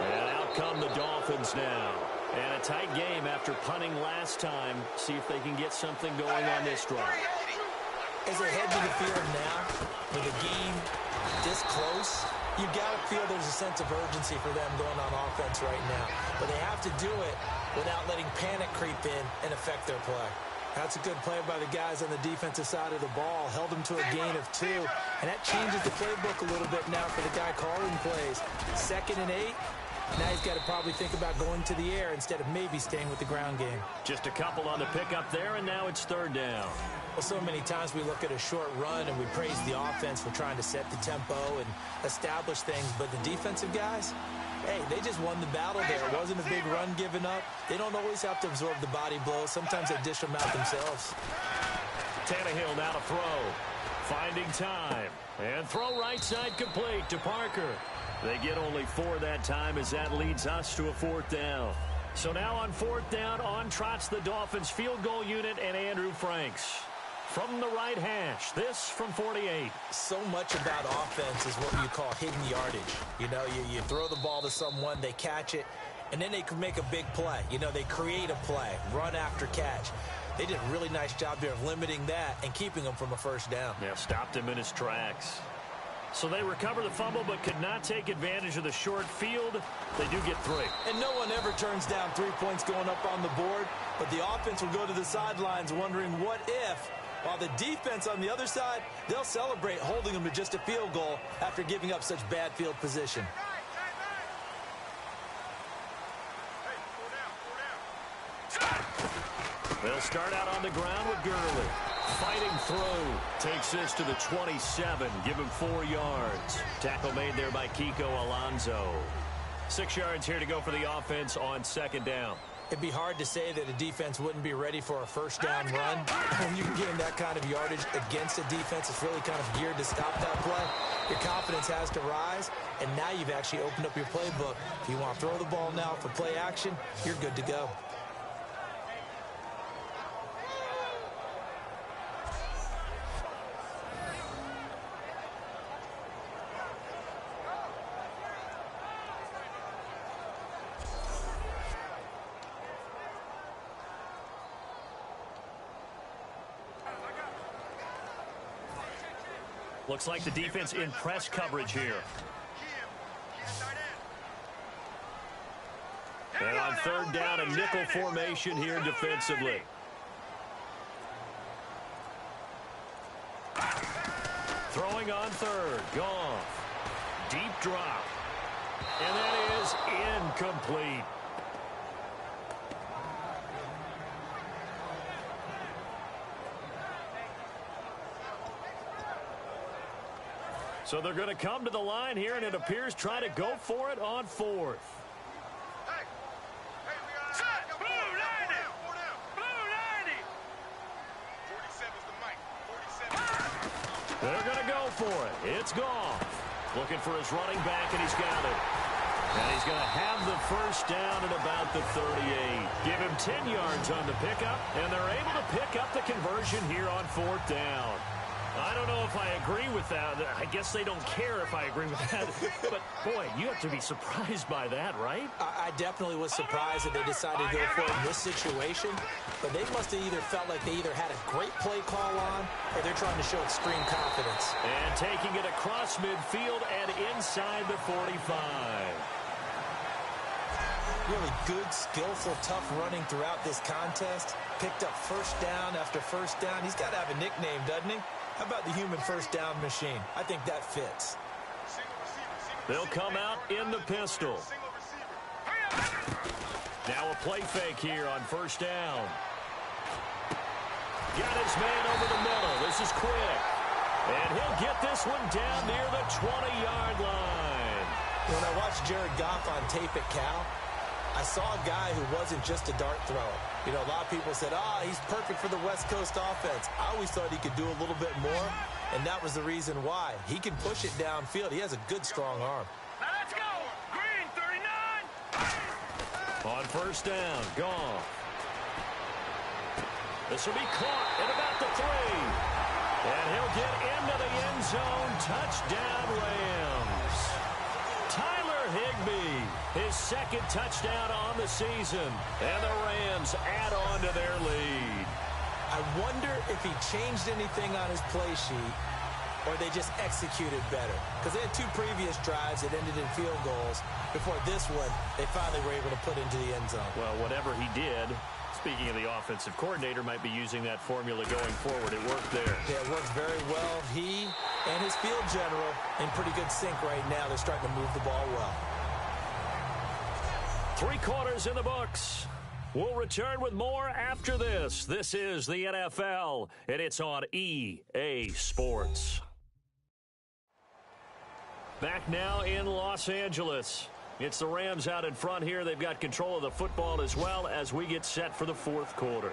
And out come the Dolphins now. And a tight game after punting last time. See if they can get something going on this drive. As they head to the field now, with the game this close, you got to feel there's a sense of urgency for them going on offense right now. But they have to do it without letting panic creep in and affect their play. That's a good play by the guys on the defensive side of the ball. Held them to a gain of 2. And that changes the playbook a little bit now for the guy calling plays. 2nd and 8. Now he's got to probably think about going to the air instead of maybe staying with the ground game. Just a couple on the pickup there, and now it's 3rd down. Well, so many times we look at a short run and we praise the offense for trying to set the tempo and establish things. But the defensive guys, hey, they just won the battle there. It wasn't a big run given up. They don't always have to absorb the body blows. Sometimes they dish them out themselves. Tannehill now to throw. Finding time. And throw right side complete to Parker. They get only 4 that time as that leads us to a 4th down. So now on 4th down, on trots the Dolphins field goal unit and Andrew Franks. From the right hash, this from 48. So much about offense is what you call hidden yardage. You know, you throw the ball to someone, they catch it, and then they can make a big play. You know, they create a play, run after catch. They did a really nice job there of limiting that and keeping him from a 1st down. Yeah, stopped him in his tracks. So they recover the fumble but could not take advantage of the short field. They do get 3. And no one ever turns down 3 points going up on the board, but the offense will go to the sidelines wondering what if. While the defense on the other side, they'll celebrate holding them to just a field goal after giving up such bad field position. They'll start out on the ground with Gurley. Fighting through. Takes this to the 27. Give him 4 yards. Tackle made there by Kiko Alonso. 6 yards here to go for the offense on 2nd down. It'd be hard to say that a defense wouldn't be ready for a 1st down run. When you can gain that kind of yardage against a defense that's really kind of geared to stop that play, your confidence has to rise, and now you've actually opened up your playbook. If you want to throw the ball now for play action, you're good to go. Looks like the defense in press coverage here. And on 3rd down, a nickel formation here defensively. Throwing on 3rd. Goff. Deep drop. And that is incomplete. So they're going to come to the line here, and it appears try to go for it on 4th. They're going to go for it. It's Goff. Looking for his running back, and he's got it. And he's going to have the 1st down at about the 38. Give him 10 yards on the pickup, and they're able to pick up the conversion here on 4th down. I don't know if I agree with that. I guess they don't care if I agree with that. But, boy, you have to be surprised by that, right? I definitely was surprised that they decided to go for it in this situation. But they must have either felt like they either had a great play call on or they're trying to show extreme confidence. And taking it across midfield and inside the 45. Really good, skillful, tough running throughout this contest. Picked up 1st down after 1st down. He's got to have a nickname, doesn't he? How about the human 1st down machine? I think that fits. They'll come out in the pistol. Now a play fake here on 1st down. Got his man over the middle. This is quick. And he'll get this one down near the 20-yard line. When I watched Jared Goff on tape at Cal, I saw a guy who wasn't just a dart thrower. You know, a lot of people said, he's perfect for the West Coast offense. I always thought he could do a little bit more, and that was the reason why. He can push it downfield. He has a good, strong arm. Now let's go. Green, 39. On 1st down, Goff. This will be caught at about the 3. And he'll get into the end zone. Touchdown, Rams. Tyler Higbee, his 2nd touchdown on the season. And the Rams add on to their lead. I wonder if he changed anything on his play sheet or they just executed better. Because they had 2 previous drives that ended in field goals. Before this one, they finally were able to put into the end zone. Well, whatever he did, Speaking of the offensive coordinator, might be using that formula going forward. It worked there. Yeah, it worked very well. He and his field general in pretty good sync right now. They're starting to move the ball well. 3 quarters in the books. We'll return with more after this. This is the NFL, and it's on EA Sports. Back now in Los Angeles. It's the Rams out in front here. They've got control of the football as well as we get set for the 4th quarter.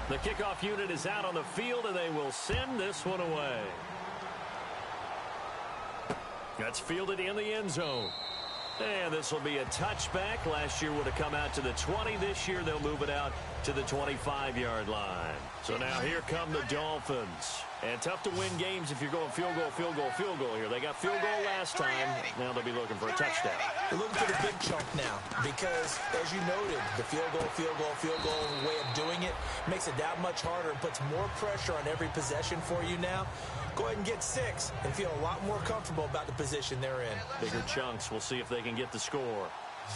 The kickoff unit is out on the field, and they will send this one away. That's fielded in the end zone. And this will be a touchback. Last year would have come out to the 20. This year they'll move it out to the 25-yard line. So now here come the Dolphins. And tough to win games if you're going field goal, field goal, field goal here. They got field goal last time. Now they'll be looking for a touchdown. They're looking for the big chunk now because, as you noted, the field goal way of doing it makes it that much harder and puts more pressure on every possession for you now. Go ahead and get 6 and feel a lot more comfortable about the position they're in. Bigger chunks. We'll see if they can get the score.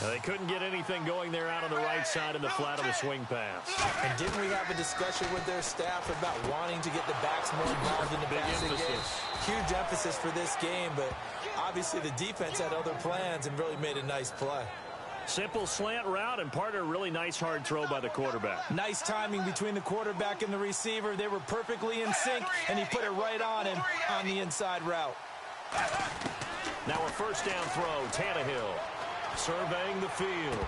Now, they couldn't get anything going there out on the right side in the flat of the swing pass. And didn't we have a discussion with their staff about wanting to get the backs more involved in the passing game? Huge emphasis for this game, but obviously the defense had other plans and really made a nice play. Simple slant route, and part of a really nice hard throw by the quarterback. Nice timing between the quarterback and the receiver. They were perfectly in sync, and he put it right on him on the inside route. Now a first down throw, Tannehill. Surveying the field.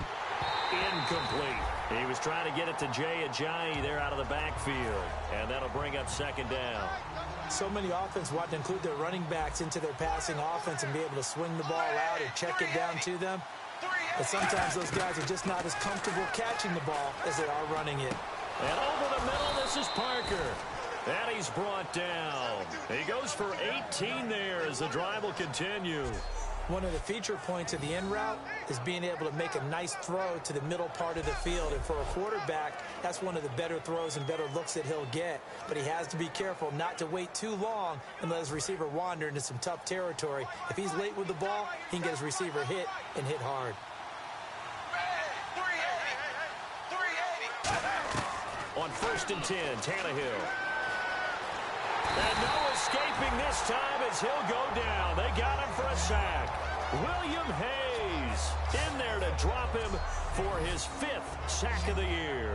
Incomplete. He was trying to get it to Jay Ajayi there out of the backfield. And that'll bring up 2nd down. So many offenses want to include their running backs into their passing offense and be able to swing the ball out or check it down to them. But sometimes those guys are just not as comfortable catching the ball as they are running it. And over the middle, this is Parker. And he's brought down. He goes for 18 there as the drive will continue. One of the feature points of the in route is being able to make a nice throw to the middle part of the field. And for a quarterback, that's one of the better throws and better looks that he'll get. But he has to be careful not to wait too long and let his receiver wander into some tough territory. If he's late with the ball, he can get his receiver hit and hit hard. On 1st and 10, Tannehill. And no escaping this time as he'll go down. They got him for a sack. William Hayes in there to drop him for his 5th sack of the year.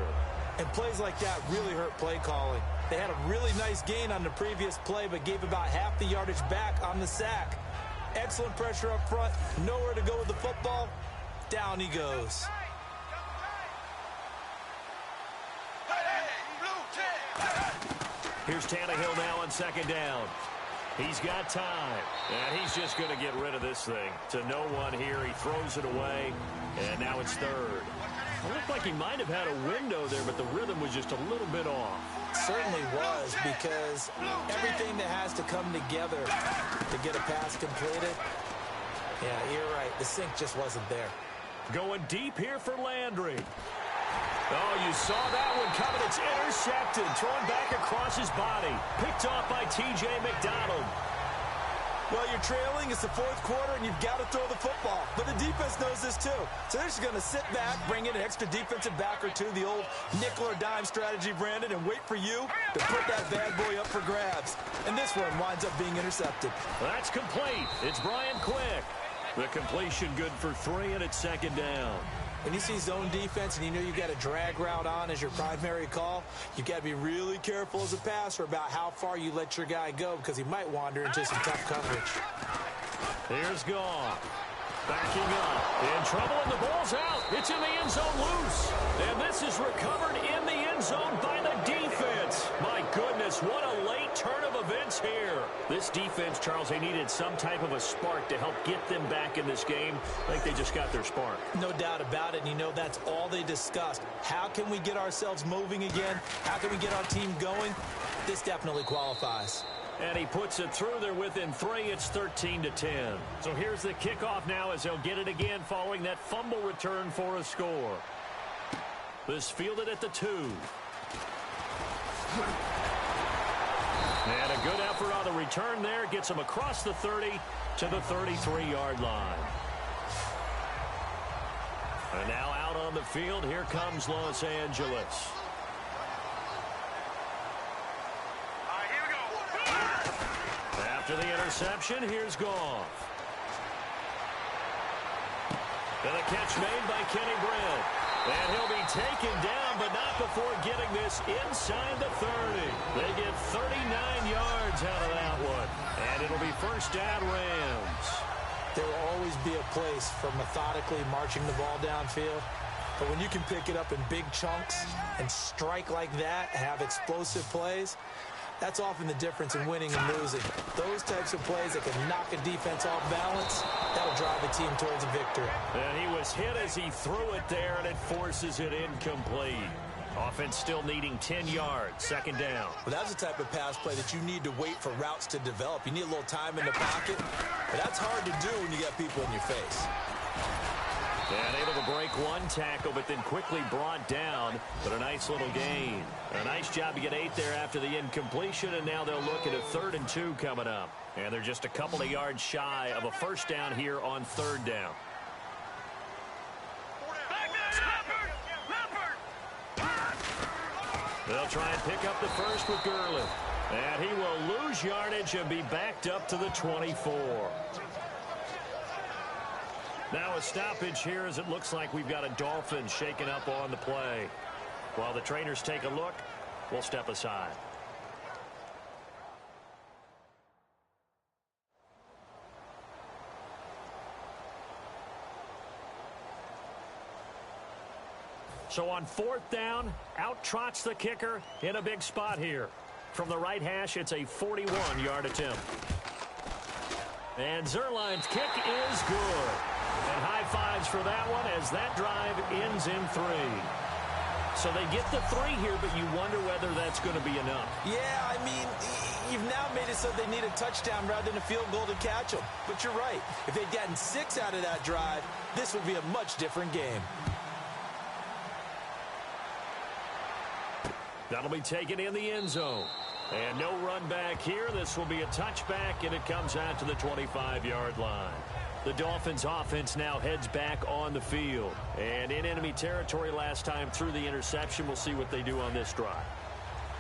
And plays like that really hurt play calling. They had a really nice gain on the previous play, but gave about half the yardage back on the sack. Excellent pressure up front. Nowhere to go with the football. Down he goes. Here's Tannehill now on 2nd down. He's got time, and he's just going to get rid of this thing. To no one here. He throws it away, and now it's 3rd. It looked like he might have had a window there, but the rhythm was just a little bit off. Certainly was, because everything that has to come together to get a pass completed, yeah, you're right. The sync just wasn't there. Going deep here for Landry. Oh, you saw that one coming. It's intercepted. Thrown back across his body. Picked off by T.J. McDonald. Well, you're trailing. It's the 4th quarter, and you've got to throw the football. But the defense knows this, too. So they're just going to sit back, bring in an extra defensive back or two, the old nickel or dime strategy, Brandon, and wait for you to put that bad boy up for grabs. And this one winds up being intercepted. That's complete. It's Brian Quick. The completion good for 3, and it's 2nd down. When you see zone defense and you know you've got a drag route on as your primary call, you've got to be really careful as a passer about how far you let your guy go because he might wander into some tough coverage. Here's Goff. Backing up. In trouble, and the ball's out. It's in the end zone loose. And this is recovered in the end zone by the defense. My goodness, what a late turn of events here. This defense, Charles, they needed some type of a spark to help get them back in this game. I think they just got their spark. No doubt about it. And you know that's all they discussed. How can we get ourselves moving again? How can we get our team going? This definitely qualifies. And he puts it through there within 3. It's 13-10. So here's the kickoff now as they'll get it again following that fumble return for a score. This fielded at the 2. And a good effort on the return there. Gets him across the 30 to the 33-yard line. And now out on the field, here comes Los Angeles. Here we go. After the interception, here's Goff. And a catch made by Kenny Britt. And he'll be taken down, but not before getting this inside the 30. They get 39 yards out of that one. And it'll be first down Rams. There will always be a place for methodically marching the ball downfield. But when you can pick it up in big chunks and strike like that, have explosive plays, that's often the difference in winning and losing. Those types of plays that can knock a defense off balance, that'll drive a team towards a victory. And he was hit as he threw it there, and it forces it incomplete. Offense still needing 10 yards, second down. Well, that's the type of pass play that you need to wait for routes to develop. You need a little time in the pocket, but that's hard to do when you got people in your face. And able to break one tackle, but then quickly brought down. But a nice little gain. A nice job to get 8 there after the incompletion, and now they'll look at a 3rd and 2 coming up. And they're just a couple of yards shy of a first down here on 3rd down. They'll try and pick up the first with Gurley. And he will lose yardage and be backed up to the 24. Now a stoppage here as it looks like we've got a Dolphin shaken up on the play. While the trainers take a look, we'll step aside. So on 4th down, out trots the kicker in a big spot here. From the right hash, it's a 41-yard attempt. And Zerline's kick is good. And high fives for that one as that drive ends in 3. So they get the 3 here, but you wonder whether that's going to be enough. Yeah, I mean, you've now made it so they need a touchdown rather than a field goal to catch them. But you're right. If they'd gotten 6 out of that drive, this would be a much different game. That'll be taken in the end zone. And no run back here. This will be a touchback, and it comes out to the 25-yard line. The Dolphins offense now heads back on the field. And in enemy territory last time through the interception. We'll see what they do on this drive.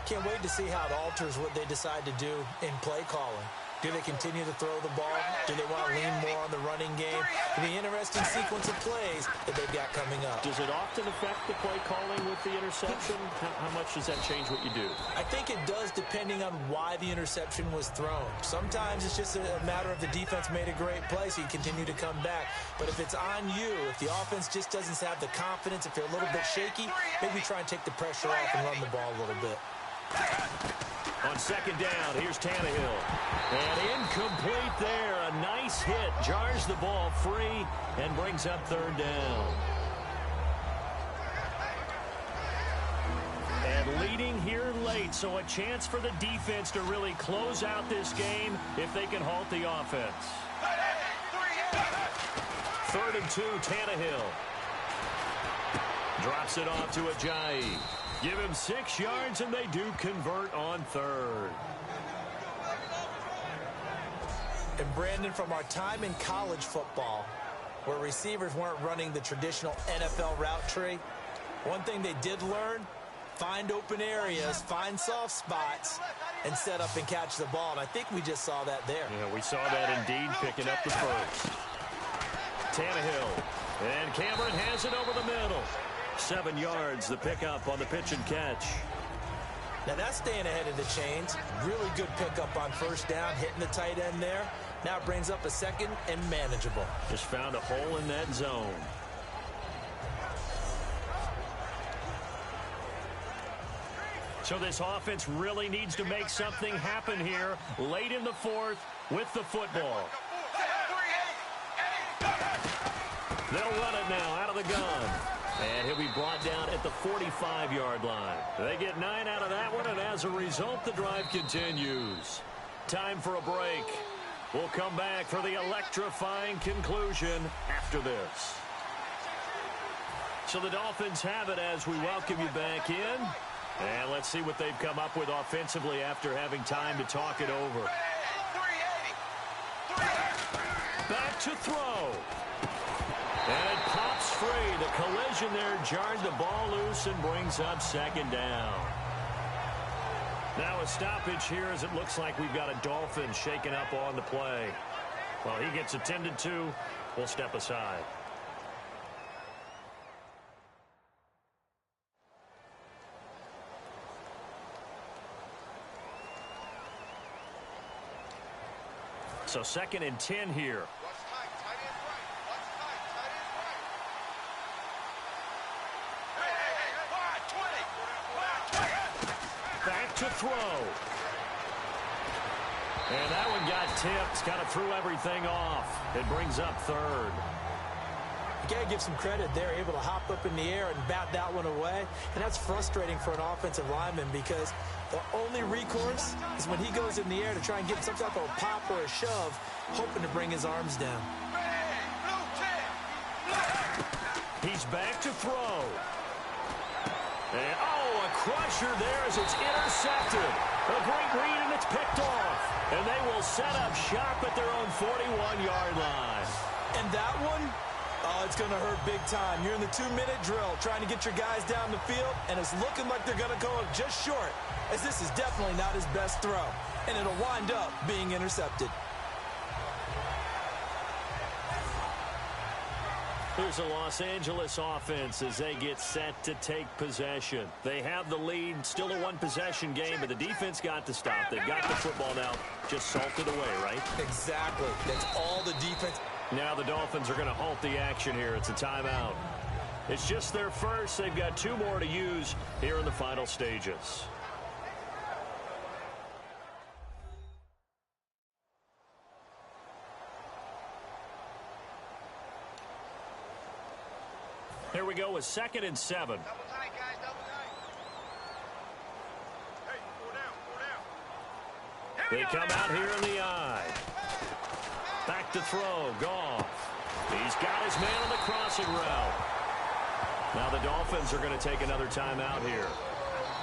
Can't wait to see how it alters what they decide to do in play calling. Do they continue to throw the ball? Do they want to lean more on the running game? It'll be an interesting sequence of plays that they've got coming up. Does it often affect the play calling with the interception? How much does that change what you do? I think it does depending on why the interception was thrown. Sometimes it's just a matter of the defense made a great play, so you continue to come back. But if it's on you, if the offense just doesn't have the confidence, if they're a little bit shaky, maybe try and take the pressure off and run the ball a little bit. On second down, here's Tannehill. And incomplete there. A nice hit. Jars the ball free and brings up 3rd down. And leading here late, so a chance for the defense to really close out this game if they can halt the offense. 3rd and 2, Tannehill. Drops it off to Ajayi. Give him 6 yards, and they do convert on 3rd. And Brandon, from our time in college football, where receivers weren't running the traditional NFL route tree, one thing they did learn, find open areas, find soft spots, and set up and catch the ball. And I think we just saw that there. Yeah, we saw that indeed, picking up the first. Tannehill. And Cameron has it over the middle. 7 yards, the pickup on the pitch and catch. Now that's staying ahead of the chains. Really good pickup on first down, hitting the tight end there. Now it brings up a 2nd and manageable. Just found a hole in that zone. So this offense really needs to make something happen here late in the 4th with the football. They'll run it now out of the gun. And he'll be brought down at the 45-yard line. They get 9 out of that one, and as a result, the drive continues. Time for a break. We'll come back for the electrifying conclusion after this. So the Dolphins have it as we welcome you back in. And let's see what they've come up with offensively after having time to talk it over. Back to throw. And it pops free. The collision there jarred the ball loose and brings up second down. Now a stoppage here as it looks like we've got a Dolphin shaken up on the play. Well, he gets attended to. We'll step aside. So 2nd and 10 here. Back to throw. And that one got tipped. Kind of threw everything off. It brings up 3rd. You got to give some credit. They're able to hop up in the air and bat that one away. And that's frustrating for an offensive lineman because the only recourse is when he goes in the air to try and get some type of a pop or a shove, hoping to bring his arms down. He's back to throw. And, oh, a crusher there as it's intercepted. A great read, and it's picked off. And they will set up shop at their own 41-yard line. And that one, oh, it's going to hurt big time. You're in the 2-minute drill trying to get your guys down the field, and it's looking like they're going to go just short, as this is definitely not his best throw. And it'll wind up being intercepted. Here's a Los Angeles offense as they get set to take possession. They have the lead, still a one-possession game, but the defense got to stop. They've got the football now, just salted away, right? Exactly. That's all the defense. Now the Dolphins are going to halt the action here. It's a timeout. It's just their first. They've got 2 more to use here in the final stages. Here we go with 2nd and 7. Double tight, guys, double tight. Hey, pull down. They come out here in the eye. Back to throw. Goff. He's got his man on the crossing route. Now the Dolphins are going to take another timeout here.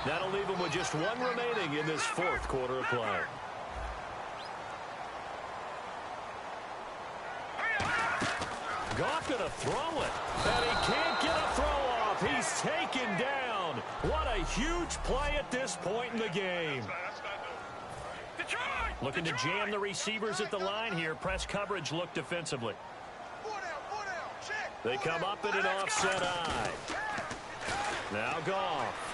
That'll leave them with just 1 remaining in this 4th quarter of play. Goff going to throw it. And he can't get a throw off. He's taken down. What a huge play at this point in the game. Looking to jam the receivers at the line here. Press coverage look defensively. They come up in an offset eye. Now Goff.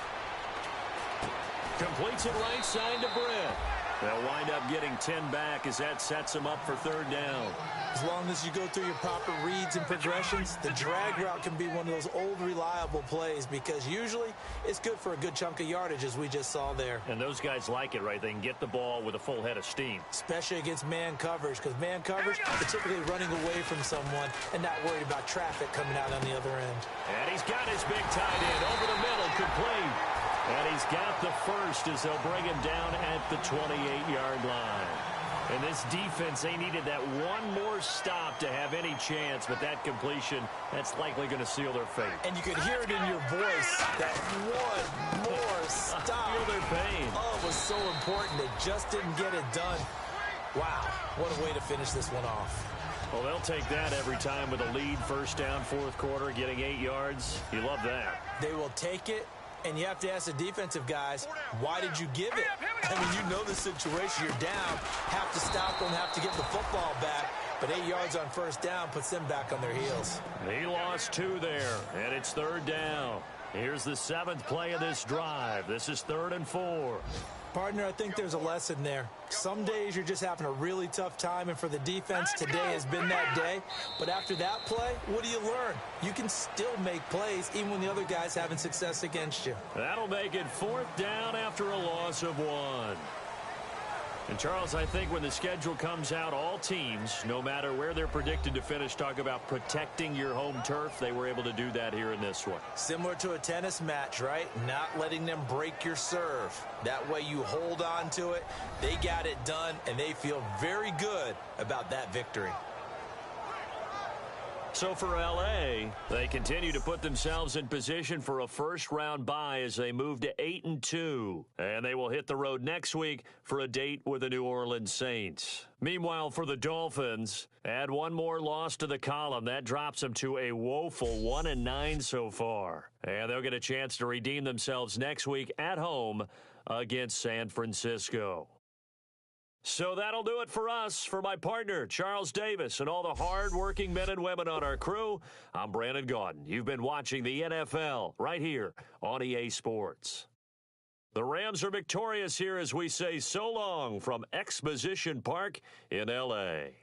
Completes it right side to Britt. They'll wind up getting 10 back as that sets them up for 3rd down. As long as you go through your proper reads and progressions, the drag route can be one of those old reliable plays because usually it's good for a good chunk of yardage as we just saw there. And those guys like it, right? They can get the ball with a full head of steam. Especially against man coverage because man coverage is typically running away from someone and not worried about traffic coming out on the other end. And he's got his big tight end over the middle, complete. And he's got the first as they'll bring him down at the 28-yard line. And this defense, they needed that one more stop to have any chance, but that completion, that's likely going to seal their fate. And you could hear it in your voice, that one more stop. Feel their pain. Oh, it was so important. They just didn't get it done. Wow, what a way to finish this one off. Well, they'll take that every time with a lead, 1st down, 4th quarter, getting 8 yards. You love that. They will take it. And you have to ask the defensive guys, why did you give it? I mean, you know the situation. You're down. Have to stop them, have to get the football back. But 8 yards on 1st down puts them back on their heels. He lost 2 there, and it's 3rd down. Here's the 7th play of this drive. This is 3rd and 4. Partner, I think there's a lesson there. Some days you're just having a really tough time, and for the defense, today has been that day. But after that play, what do you learn? You can still make plays even when the other guy's having success against you. That'll make it 4th down after a loss of 1. And, Charles, I think when the schedule comes out, all teams, no matter where they're predicted to finish, talk about protecting your home turf. They were able to do that here in this one. Similar to a tennis match, right? Not letting them break your serve. That way you hold on to it. They got it done, and they feel very good about that victory. So for L.A., they continue to put themselves in position for a first-round bye as they move to 8-2. And they will hit the road next week for a date with the New Orleans Saints. Meanwhile, for the Dolphins, add one more loss to the column. That drops them to a woeful 1-9 so far. And they'll get a chance to redeem themselves next week at home against San Francisco. So that'll do it for us. For my partner, Charles Davis, and all the hard-working men and women on our crew, I'm Brandon Gaudin. You've been watching the NFL right here on EA Sports. The Rams are victorious here as we say so long from Exposition Park in L.A.